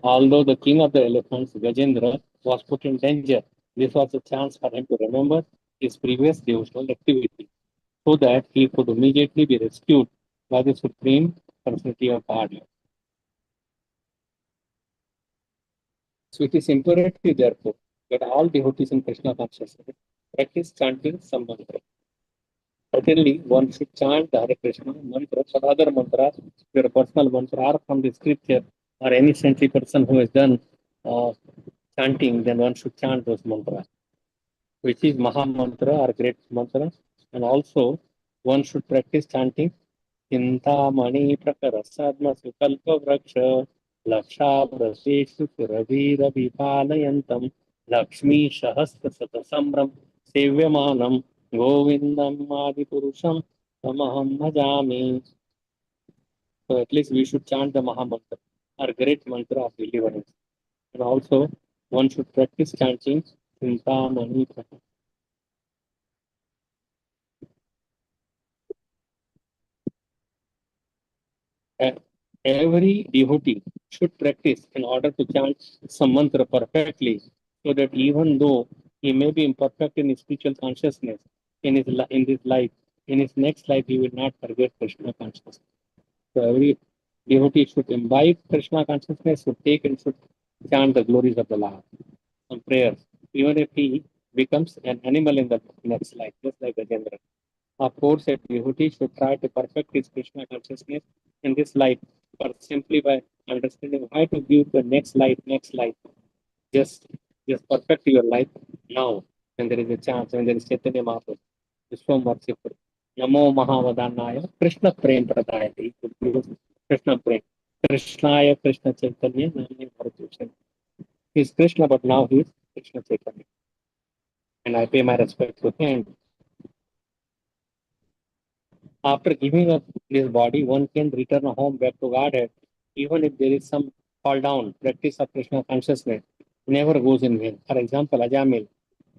although the king of the elephants, Gajendra, was put in danger, this was a chance for him to remember his previous devotional activity, so that he could immediately be rescued by the Supreme Personality of God. So it is imperative, therefore, that all devotees in Krishna consciousness practice chanting some mantra. Certainly, one should chant the Hare Krishna mantra, but other mantras, your personal mantra, are from the scripture, or any saintly person who has done chanting, then one should chant those mantras, which is Maha Mantra or great mantra. And also, one should practice chanting Chintamani Prakara Sadma Sukalpa Vraksha Lakshabraseshu Suravira Vipalayantam Lakshmi Shahastra Satasamram Sevyamanam Govindam Adipurusham Tamaham Bhajami. So at least we should chant the Maha Mantra, our great mantra of deliverance. And also, one should practice chanting Chintamani Prakara. Every devotee should practice in order to chant some mantra perfectly, so that even though he may be imperfect in his spiritual consciousness in this life, in his next life he will not forget Krishna consciousness. So every devotee should imbibe Krishna consciousness, should take and should chant the glories of the Lord on prayers, even if he becomes an animal in the next life, just like Gajendra. Of course, a devotee should try to perfect his Krishna consciousness in this life, but simply by understanding how to give the next life. Just, just perfect your life now, when there is a chance, when there is Chaitanya Mahaprabhu. Is so merciful. Namo Mahavadannaya Krishna Prem Pradayati. Krishna Prem. Krishnaya Krishna Chaitanya Namni Bharatuchan. He is Krishna, but now he is Krishna Chaitanya. And I pay my respect to him. After giving up this body, one can return home back to Godhead, even if there is some fall down. Practice of Krishna consciousness never goes in vain. For example, Ajamil,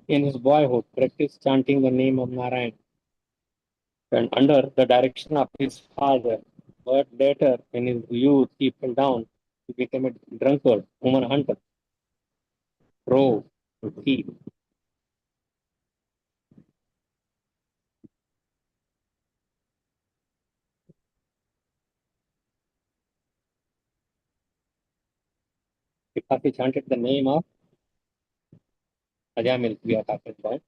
in his boyhood, practiced chanting the name of Narayan and under the direction of his father. But later, in his youth, he fell down. He became a drunkard, woman hunter, rogue, thief. Because he chanted the name of Ajamil, we are talking about.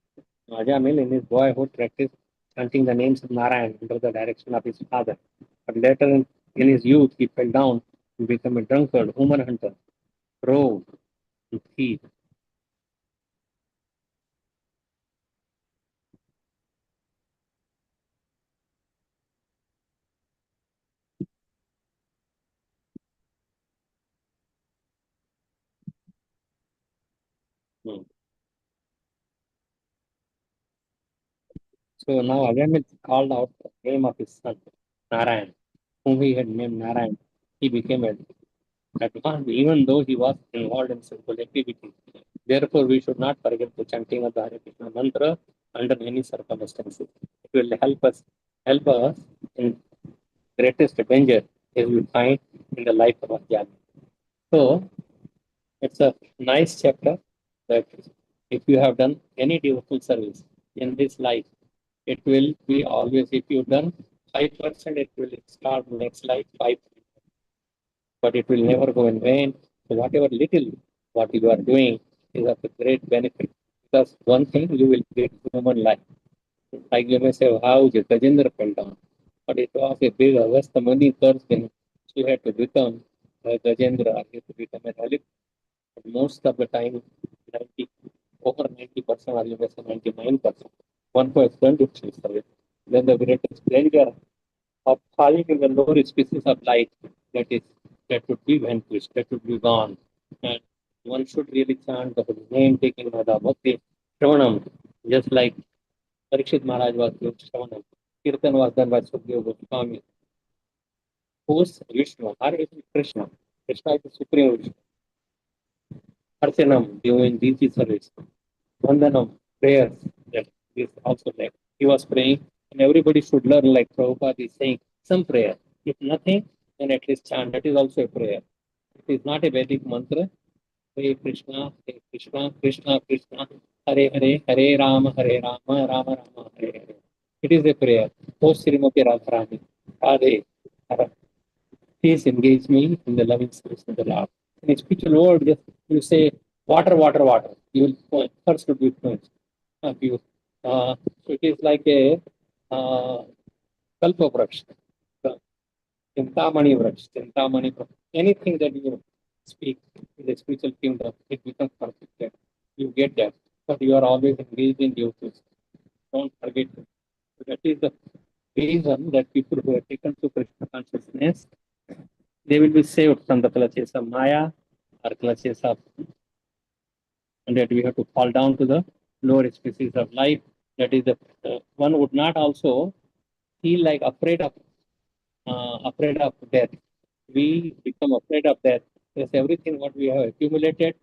Ajamil, in his boyhood, practiced chanting the names of Narayan under the direction of his father. But later in his youth, he fell down and became a drunkard, woman hunter, rogue, and thief. Hmm. So now Ajamil called out the name of his son, Narayan, whom he had named Narayan. He became a advanced, even though he was involved in sinful activity. Therefore, we should not forget the chanting of the Hare Krishna mantra under any circumstances. It will help us in greatest danger as we find in the life of Ajahn. So, it's a nice chapter that if you have done any devotional service in this life, it will be always, if you've done 5%, it will start next life 5%, but it will never go in vain. So, whatever little what you are doing is of a great benefit. Because one thing you will get human life. Like you may say, how Gajendra fell down. But it was a big Avasta Muni person. She had to become a Gajendra, or he had to become an Alip. But most of the time, 90, over 90%, or you may say 99%, one who has done this service. Then the greatest danger of falling in the lower species of light, that is, that would be vanquished, that would be gone. And one should really chant the name taking of the Bhakti Shravanam, just like Parikshit Maharaj was doing Shravanam. Kirtan was done by Sukadeva Goswami. Who's Vishnu? Hare is Krishna. Krishna is the Supreme Vishnu. Archanam, doing deity service. Vandanam, prayers. That is also like he was praying, and everybody should learn, like Prabhupada is saying, some prayer. If nothing, then at least chant. That is also a prayer. It is not a Vedic mantra. Hare Krishna, Krishna, Krishna, Hare Hare, Hare Rama, Rama Rama, Hare Hare. It is a prayer. O Srimati Radharani, Radhe, please engage me in the loving service of the Lord. In a spiritual word, just you say water, water, water. You will first would be fluent. You So it is like a kalpa vraksha, chintamani vraksha, chintamani vraksha. Anything that you speak in the spiritual kingdom, it becomes perfect. You get that, but you are always engaged in duties. Don't forget. That is the reason that people who are taken to Krishna consciousness, they will be saved from the clutches of Maya or clutches of, and that we have to fall down to the lower species of life. That is the one would not also feel like afraid of death. We become afraid of death. Because everything what we have accumulated,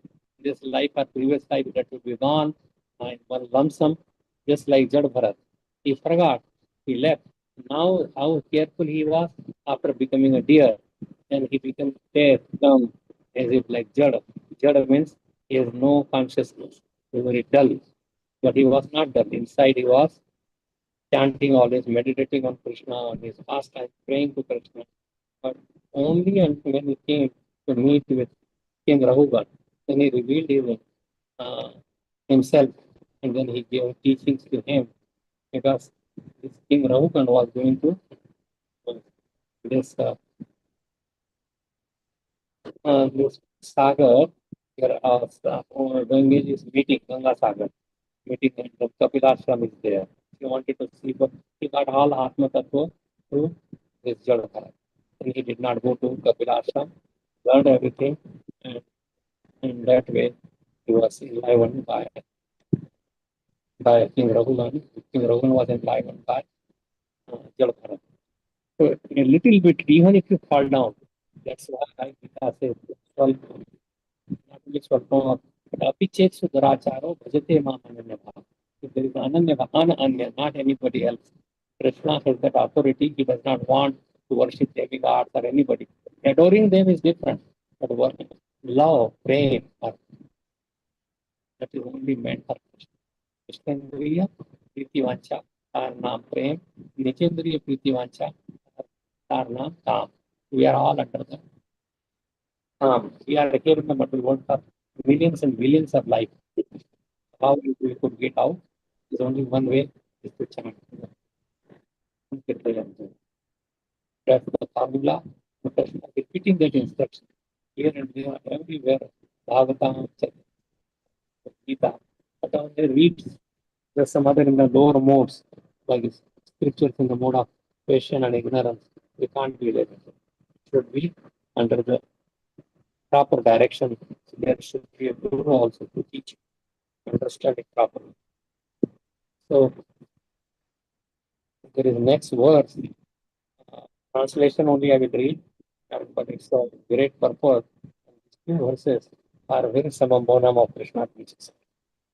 this life or previous life, that will be gone in one lump sum, just like Jad Bharat. He forgot, he left. Now, how careful he was after becoming a deer, and he became dead, dumb, as if like Jad. Jad means he has no consciousness, he is very dull. But he was not dull. Inside, he was chanting always, meditating on Krishna, on his pastime, praying to Krishna. But only until when he came to meet with King Rahugan, then he revealed uh, himself, and then he gave teachings to him, because this King Rahugan was going to uh, this this sagar where Ganges is meeting, Ganga Sagar meeting, and the Kapilashram is there. He wanted to see, but he got all Atma Tattva through this Jadakara. And he did not go to Kapilashram, learned everything, and in that way he was enlivened by King Raghunan. King Raghunan was enlivened by Jadakara. So a little bit, even if you fall down, that's why I say, not only Swalpam, but Apichek Sudaracharo, Bhajate Ma Ananya. If there is Ananya, not anybody else. Krishna has that authority. He does not want to worship demigods or anybody. Adoring them is different. But love, praying, that is only meant for Krishna. Krishnendriya Priti Vancha, our Naam Prem, Nitendriya Priti Vancha, our Naam Tam. We are all under the we are here in the middle world for millions and billions of life. How we could get out? There's only one way, is to chant. That's the formula. Krishna repeating that instruction here and there, everywhere. Bhagavatam, Gita. But when they read there's some other in the lower modes, like scriptures in the mode of passion and ignorance, we can't be like that. It should be under the proper direction. So there should be a guru also to teach, understand it properly. So there is next verse. Translation only I will read, but it's a great purpose. These few verses are very samambonam of Krishna teaches.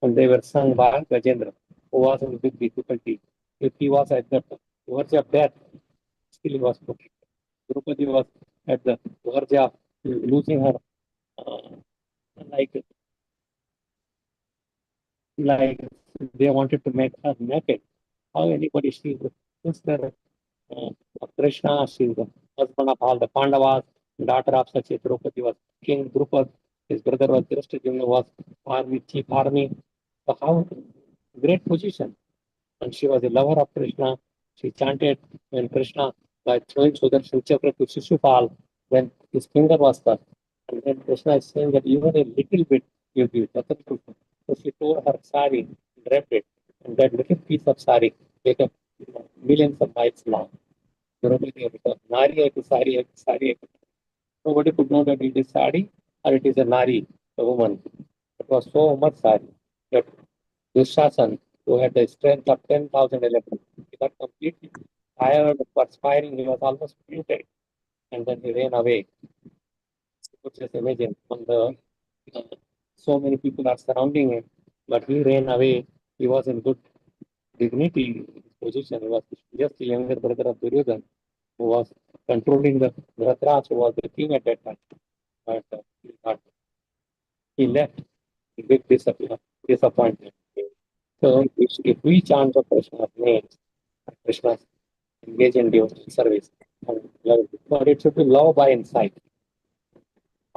And they were sung by Gajendra, who was in big difficulty. If he was at the verge of death, still he was protected. Draupadi was at the verge of losing her, uh, like they wanted to make her naked. How anybody, she's the sister of Krishna, she's the husband of all the Pandavas, daughter of such a Draupadi was King Drupad, his brother was Drishtadyumna, was army, chief army. So how great position. And she was a lover of Krishna. She chanted when Krishna, by throwing Sudarshan Chakra to Shishupal, when his finger was cut. And then Krishna is saying that even a little bit will be better to. So she tore her sari, draped it, and that little piece of sari became millions of miles long. Nari hai ki sari hai, sari hai. Nobody could know that it is sari or it is a nari, a woman. It was so much sari that Dushashan, who had the strength of 10,000 elephants, he got completely tired, perspiring, he was almost fainted, and then he ran away. You could just imagine on the so many people are surrounding him, but he ran away. He was in good dignity position. He was just the younger brother of Duryodhan, who was controlling the Dhritarashtra, who was the king at that time. But he left. Big disappointment. So if we chant the Krishna's names, Krishna's engage in devotional service, and love, but it should be love by inside.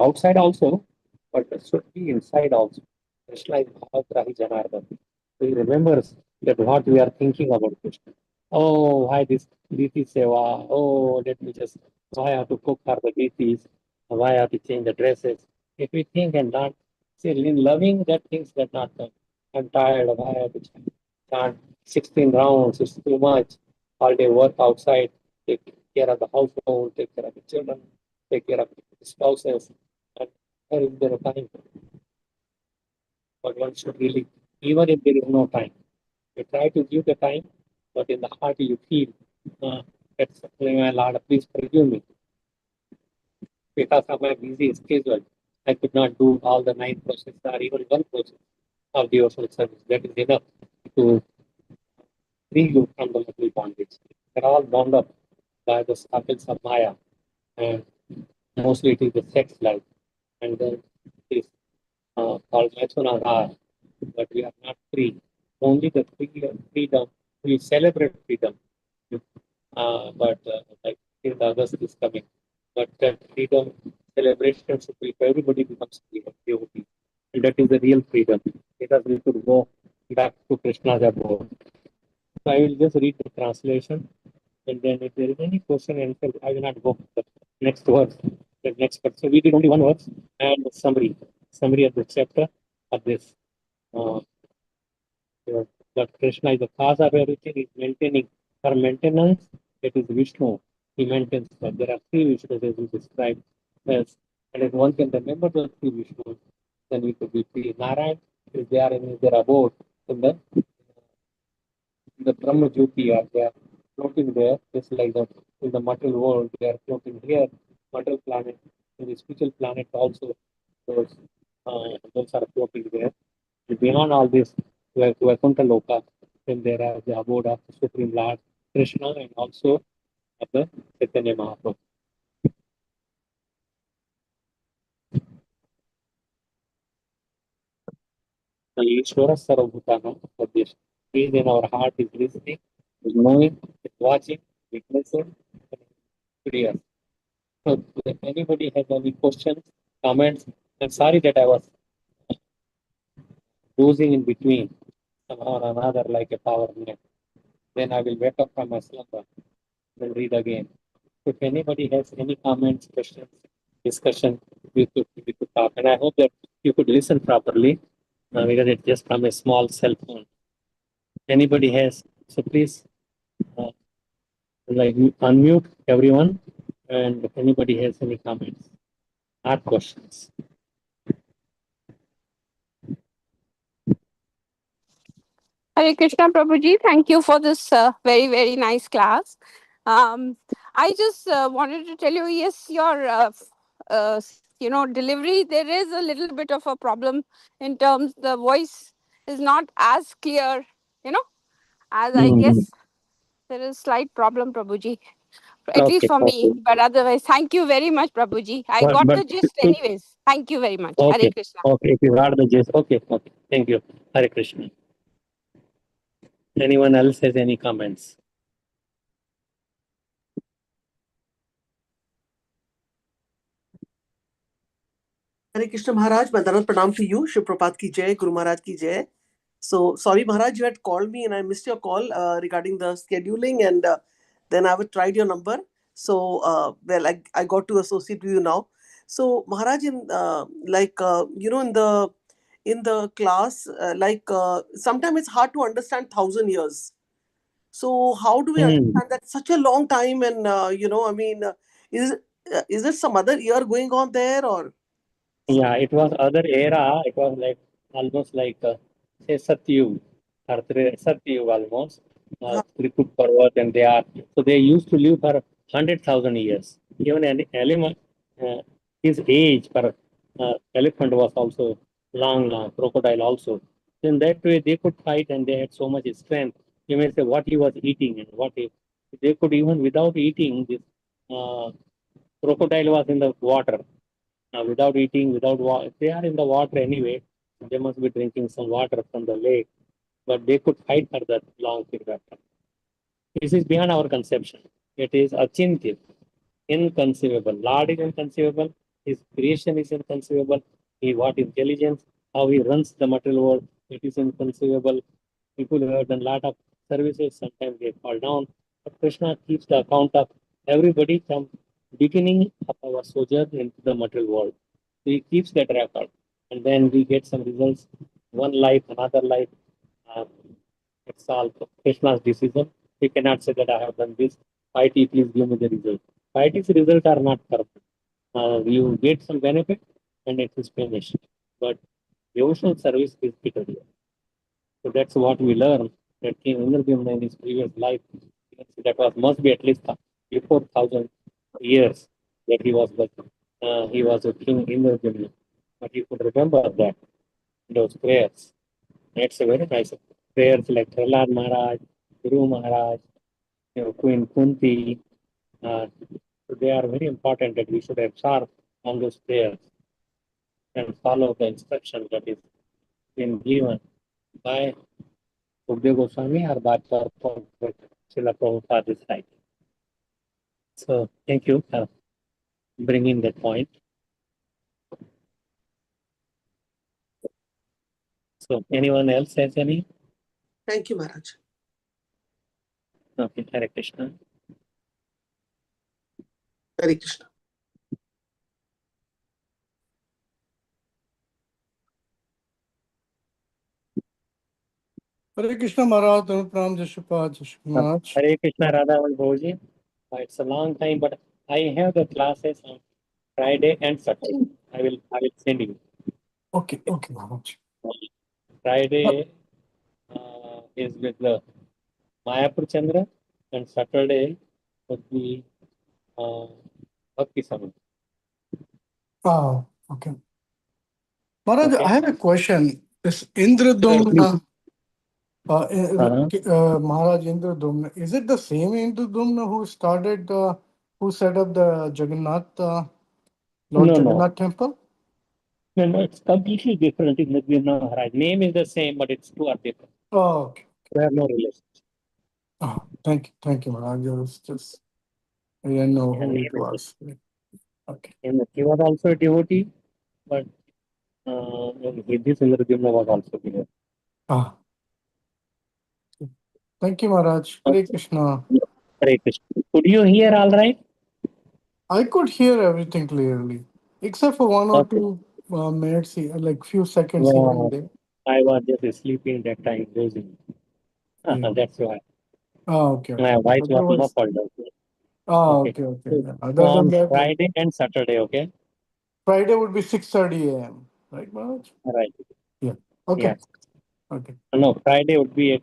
Outside also, but it should be inside also. Krishna is Bhavagrahi Janardhan. So he remembers that what we are thinking about Krishna. Oh, why this Diti Seva? Oh, let me just, why I have to cook for the Ditis? Why I have to change the dresses? If we think and not, see, in loving that things get not done. I'm tired, why I have to chant 16 rounds, it's too much. All day work outside, take care of the household, take care of the children, take care of the spouses, and where is there a time? But one should really, even if there is no time, you try to give the time, but in the heart you feel, that's my Lord, please forgive me. Because of my busy schedule, I could not do all the 9 processes or even 1 process of devotional service. That is enough to free you from the little bondage. They're all bound up by the circles of Maya, and mostly it is the sex life. And then it is called Machunadhar, but we are not free. Only the freedom, we celebrate freedom. But like in August is coming. But that freedom celebration should be, everybody becomes devotee. And that is the real freedom. Because we should go back to Krishna's abode. So I will just read the translation, and then if there is any question and answer, I will not go to the next verse. The next verse. So we did only 1 verse and summary of the chapter of this. Uh, that Krishna is the cause of everything, is maintaining. For maintenance, it is Vishnu. He maintains that. There are 3 Vishnus as we described. Yes. And if one can remember the 3 Vishnus, then we could be free. Narayan is there in their abode in the Brahma Jyoti, or they are floating there, just like the in the material world, they are floating here, material planet, in the spiritual planet also, those are floating there. Beyond all this, Vaikuntha Loka, then there are the abode of the Supreme Lord Krishna and also of the Chaitanya Mahaprabhu. The Ishvara Sarvabhutana Pradesh. He is in our heart, is listening, is knowing, is watching, witnessing, clear. So if anybody has any questions, comments, I'm sorry that I was losing in between somehow or another like a power nap. Then I will wake up from my slumber and read again. If anybody has any comments, questions, discussion, we could talk. And I hope that you could listen properly because it's just from a small cell phone. Anybody has, so please uh, like unmute everyone, and if anybody has any comments or questions. Hare Krishna Prabhuji, thank you for this very, very nice class. I just wanted to tell you, yes, your delivery, there is a little bit of a problem in terms the voice is not as clear, as I Mm-hmm. guess there is slight problem, Prabhuji, at least Okay, for okay. me. But otherwise, thank you very much, Prabhuji. I got But the gist anyways. Thank you very much. Hare okay, Krishna. okay. If you heard the gist, okay, okay. Thank you. Hare Krishna. Anyone else has any comments? Hare Krishna Maharaj, Bandaran Pranam to you. Shiv Prabhat ki jai, Guru Maharaj ki jai. So sorry Maharaj, you had called me and I missed your call regarding the scheduling, and then I would tried your number. So well, I got to associate with you now. So Maharaj, in in the class, sometimes it's hard to understand 1,000 years. So how do we Mm. understand that such a long time? And is there some other year going on there or? Yeah, it was other era. It was like almost like say Satyug or Satyug almost. Triput Parvat, and they are so they used to live for 100,000 years. Even an elephant, his age for elephant was also long. Crocodile also. In that way, they could fight and they had so much strength. You may say what he was eating and what he, they could even without eating this. Crocodile was in the water without eating, without water. They are in the water anyway. They must be drinking some water from the lake, but they could fight for that long period of time. This is beyond our conception. It is achintya, inconceivable. Lord is inconceivable. His creation is inconceivable. What intelligence, how he runs the material world, it is inconceivable. people who have done a lot of services, sometimes they fall down. But Krishna keeps the account of everybody from beginning of our sojourn into the material world. So he keeps that record. And then we get some results, one life, another life. Um, it's all Krishna's decision. He cannot say that I have done this. IT, please give me the result. IT's results are not perfect. You get some benefit and it is finished. But devotional service is critical. So that's what we learn that King Indradyumna in his previous life, that was must be at least before 1,000 years that he was a King Indradyumna. But he could remember that those prayers. That's a very nice prayers like Prahlad Maharaj, Guru Maharaj, Queen Kunti. So they are very important that we should absorb on those prayers and follow the instruction that is been given by Sukdev Goswami or by Srila Prabhupada this time. So thank you for bringing that point. So anyone else has any? Thank you, Maharaj. Okay, Hare Krishna. Hare Krishna. Hare Krishna Maharaj, Pranam Jashupad. Hare Krishna Radha and Bhoji. It's a long time, but I have the classes on Friday and Saturday. I will send you. Okay, Maharaj. Friday is with the Mayapur Chandra, and Saturday would be Bhakti Samad. Oh, okay. Maharaj, Okay. I have a question. This Indradumna, Maharaj Indradumna, is it the same Indradumna who started, who set up the Jagannath, Lord No, Jagannath temple? No, it's completely different in the Maharaj. Name is the same, but it's two are different. Oh, okay. They have no relation. Oh, thank you, Maharaj. I was just, I didn't know who And it was. Okay. he was also a devotee, but this Indradyumna was also there. Ah. Thank you, Maharaj. Hare Krishna. Hare Krishna. Could you hear all right? I could hear everything clearly, except for one or Okay. two minutes, like few seconds here and there. I was just sleeping that time, dozing. Yeah. That's why. Oh, okay. My voice was Otherwise, muffled. okay. Yeah. Other than On that, like, Friday and Saturday, okay? Friday would be 6:30 a.m. Right, Maharaj? Right. Yeah. Okay. Yes. Okay. No, Friday would be at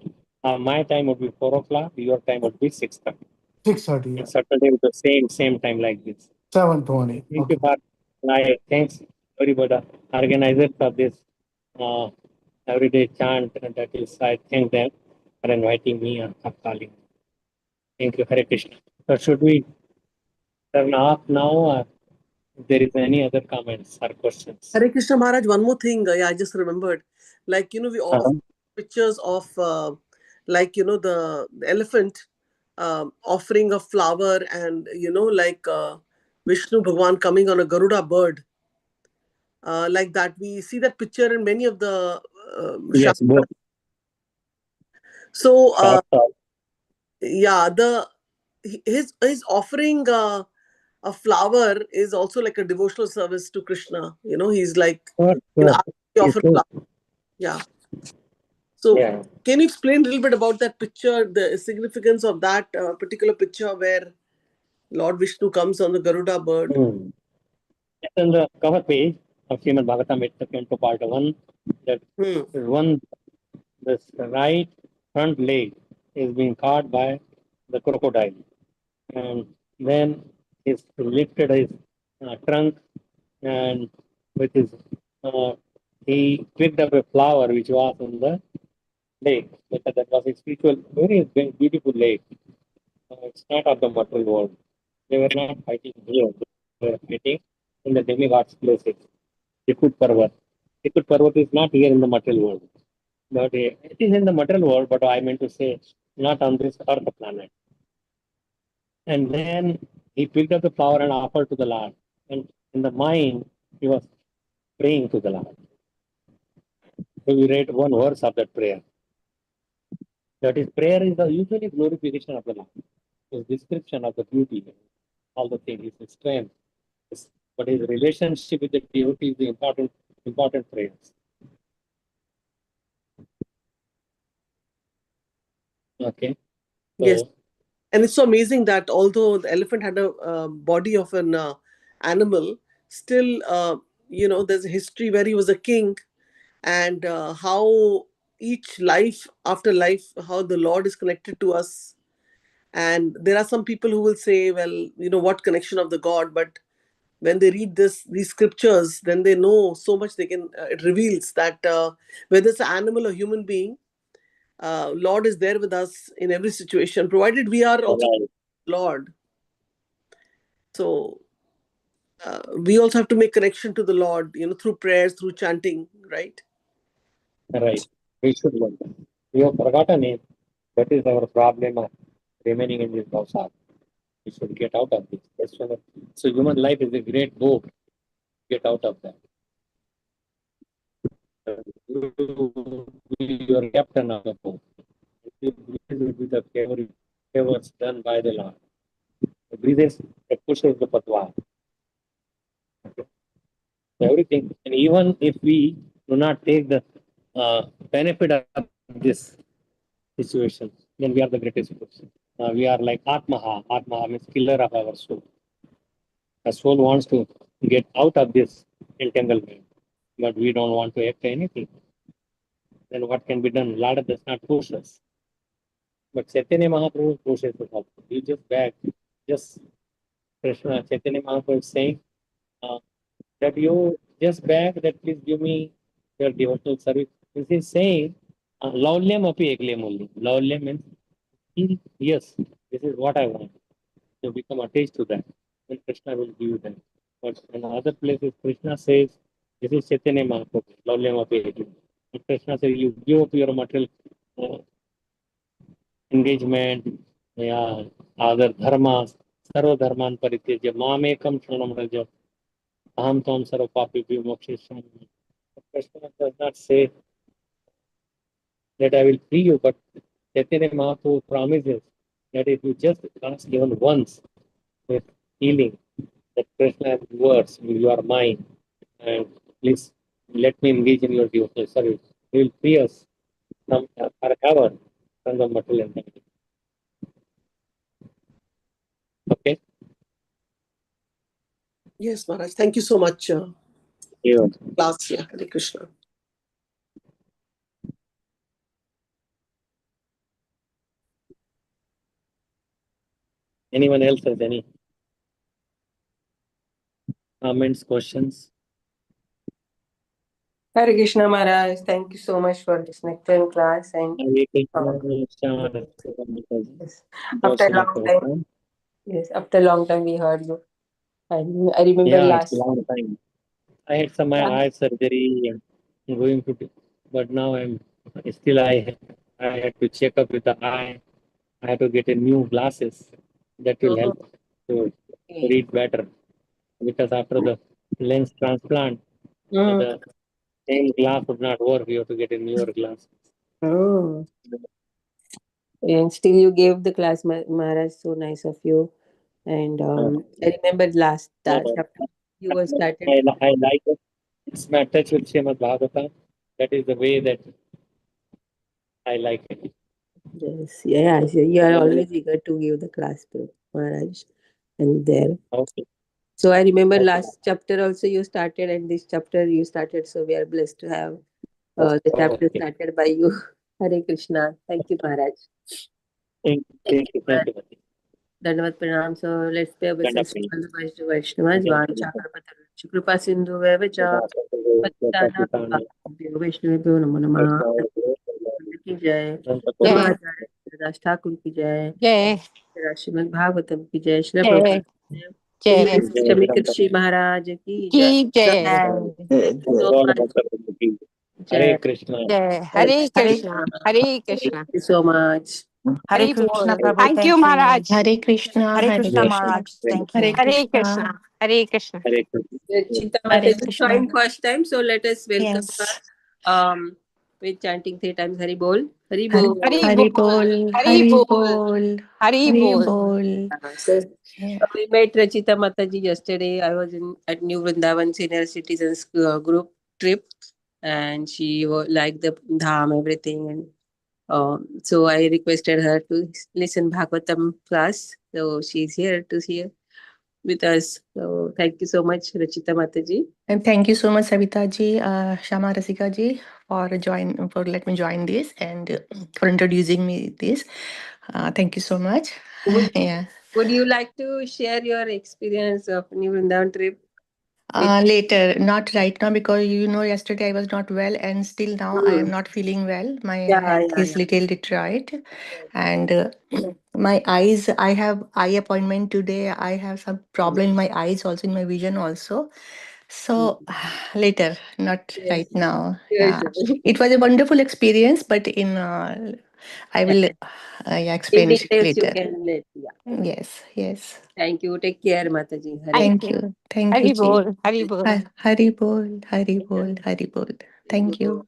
my time would be 4 o'clock. Your time would be 6:30. 6:30. Yeah. And Saturday with the same time like this. 7:20. Thank you for thanks everybody organizer for this everyday chant. That is, I thank them for inviting me and for calling. Thank you, Hare Krishna. So should we turn off now, or if there is any other comments or questions? Hare Krishna Maharaj, one more thing. Yeah, I just remembered. Like, we all pictures of, the elephant offering a flower and, Vishnu Bhagwan coming on a Garuda bird. Like that. We see that picture in many of the Yes, both. So, yeah, his offering a flower is also like a devotional service to Krishna. He's like, offer flower. Yeah. So, can you explain a little bit about that picture, the significance of that particular picture where Lord Vishnu comes on the Garuda bird? It's on the cover page of Srimad Bhagavatam, it's the Canto Part 1. That this right front leg is being caught by the crocodile. And then he's lifted his trunk, and with his he picked up a flower which was on the lake. That was a spiritual, very beautiful lake. It's not of the material world. They were not fighting here. They were fighting in the demigods' places. Tikut Parvat. Tikut Parvat is not here in the material world. But it is in the material world, but I meant to say not on this earth planet. And then he picked up the flower and offered to the Lord. And in the mind, he was praying to the Lord. So we read one verse of that prayer. That is, prayer is the usually glorification of the Lord. His description of the beauty, all the things, his strength. But his relationship with the devotee is the important prayers. Okay. So, Yes. And it's so amazing that although the elephant had a body of an animal, still, there's a history where he was a king, and how each life after life, how the Lord is connected to us. And there are some people who will say, well, what connection of the God? But when they read these scriptures, then they know so much. It reveals that whether it's an animal or human being, Lord is there with us in every situation, provided we are also Lord. So we also have to make connection to the Lord, through prayers, through chanting, right? right. We should learn that. We have forgotten it. That is our problem of remaining in this house. We should get out of this. So human life is a great boat. Get out of that. You are captain of the boat. It will be the favors done by the Lord. The breezes that pushes the patwa. Everything. And even if we do not take the benefit of this situation, then we are the greatest person. We are like Atmaha. Atmaha means killer of our soul. The soul wants to get out of this entanglement, but we don't want to act anything. Then what can be done? Lord does not push us. But Chaitanya Mahaprabhu pushes us also. You just back. Just Krishna, Chaitanya Mahaprabhu is saying that you just back, that please give me your devotional service. This is saying, Laulyam api ekle mulli. Laulyam means, yes, this is what I want. You become attached to that. Then Krishna will give you that. But in other places, Krishna says, this is Chaitanya Mahaprabhu. Laulyam api ekle. Krishna says, you give up your material engagement, yeah, other dharmas, sarva dharman paritejya, mamekam shranam raja, aham tam sarva papi vimokshisham. Krishna does not say that I will free you, but Chaitanya Mahaprabhu promises that if you just ask even once with healing, that Krishna has words, you are mine, and please let me engage in your devotional service. He will free us from forever from the material entity. Okay? Yes, Maharaj. Thank you so much. Yeah. Class, yeah. Hare Krishna. Anyone else has any comments, questions? Hare Krishna Maharaj, thank you so much for this nectar class. And yes, after a long time, after a long time we heard you. And I remember it's a long time. I had some eye surgery and going to, but now I had to check up with the eye. I have to get a new glasses that will help to read better, because after the lens transplant, the same glass would not work. You have to get a newer glass. Oh. And still you gave the class, Maharaj, so nice of you. And I remember last chapter you were started. I like it. It's my touch with Srimad Bhagvatam. That is the way that I like it. Yes, yeah, so you are always eager to give the class, Maharaj, and there. Okay. So I remember last chapter also you started, and this chapter you started. So we are blessed to have the chapter started by you. Hare Krishna. Thank you, Maharaj. Thank you. Dandavat pranam. So let's pay obeisance to all the Vaishnavas. Vanchakalpatarusha kripa sindhu vevacha patitana Vaishnavabhyo namo namah. की जय, धर्माचार्य दास ठाकुर की जय, श्रीमद् भागवतम की जय, श्री प्रभुपाद समीर कृषि महाराज की जय। Hare Krishna. Hare Krishna. Hare Krishna. Thank you so much. Hare Krishna, Prabhu. Thank you, Maharaj. Hare Krishna. Hare Krishna, Maharaj. Thank you. Hare Krishna. Hare Krishna. Chita Mataji joined first time, so let us welcome her. with chanting 3 times Hari Bol. Hari Hari Bol. Hari Bol, Hari Hari Bol. Bol, Hari Hari Bol. Bol. So, Yeah. we met Rachita Mataji yesterday. I was at New Vrindavan Senior Citizens Group trip, and she liked the dham, everything. And so I requested her to listen Bhagvatam class. So she's here to hear with us. So thank you so much, Rachita Mataji. And thank you so much, Savita ji, Shama Rasika ji, for let me join this and for introducing me this. Thank you so much. Yeah. Would you like to share your experience of New Vrindavan trip? Later, not right now, because yesterday I was not well, and still now I am not feeling well. My health is little deteriorated, and my eyes. I have eye appointment today. I have some problem in my eyes, also in my vision also. So later, not right now. Yeah, it was a wonderful experience, but I will explain In it details you later. can let. Yeah. Yes, yes. Thank you. Take care, Mataji. Hare Thank you. Thank you, Hari Ji. Bol. Hari Bol. Hari Bol, Hari Bol, Hari Bol. Thank you.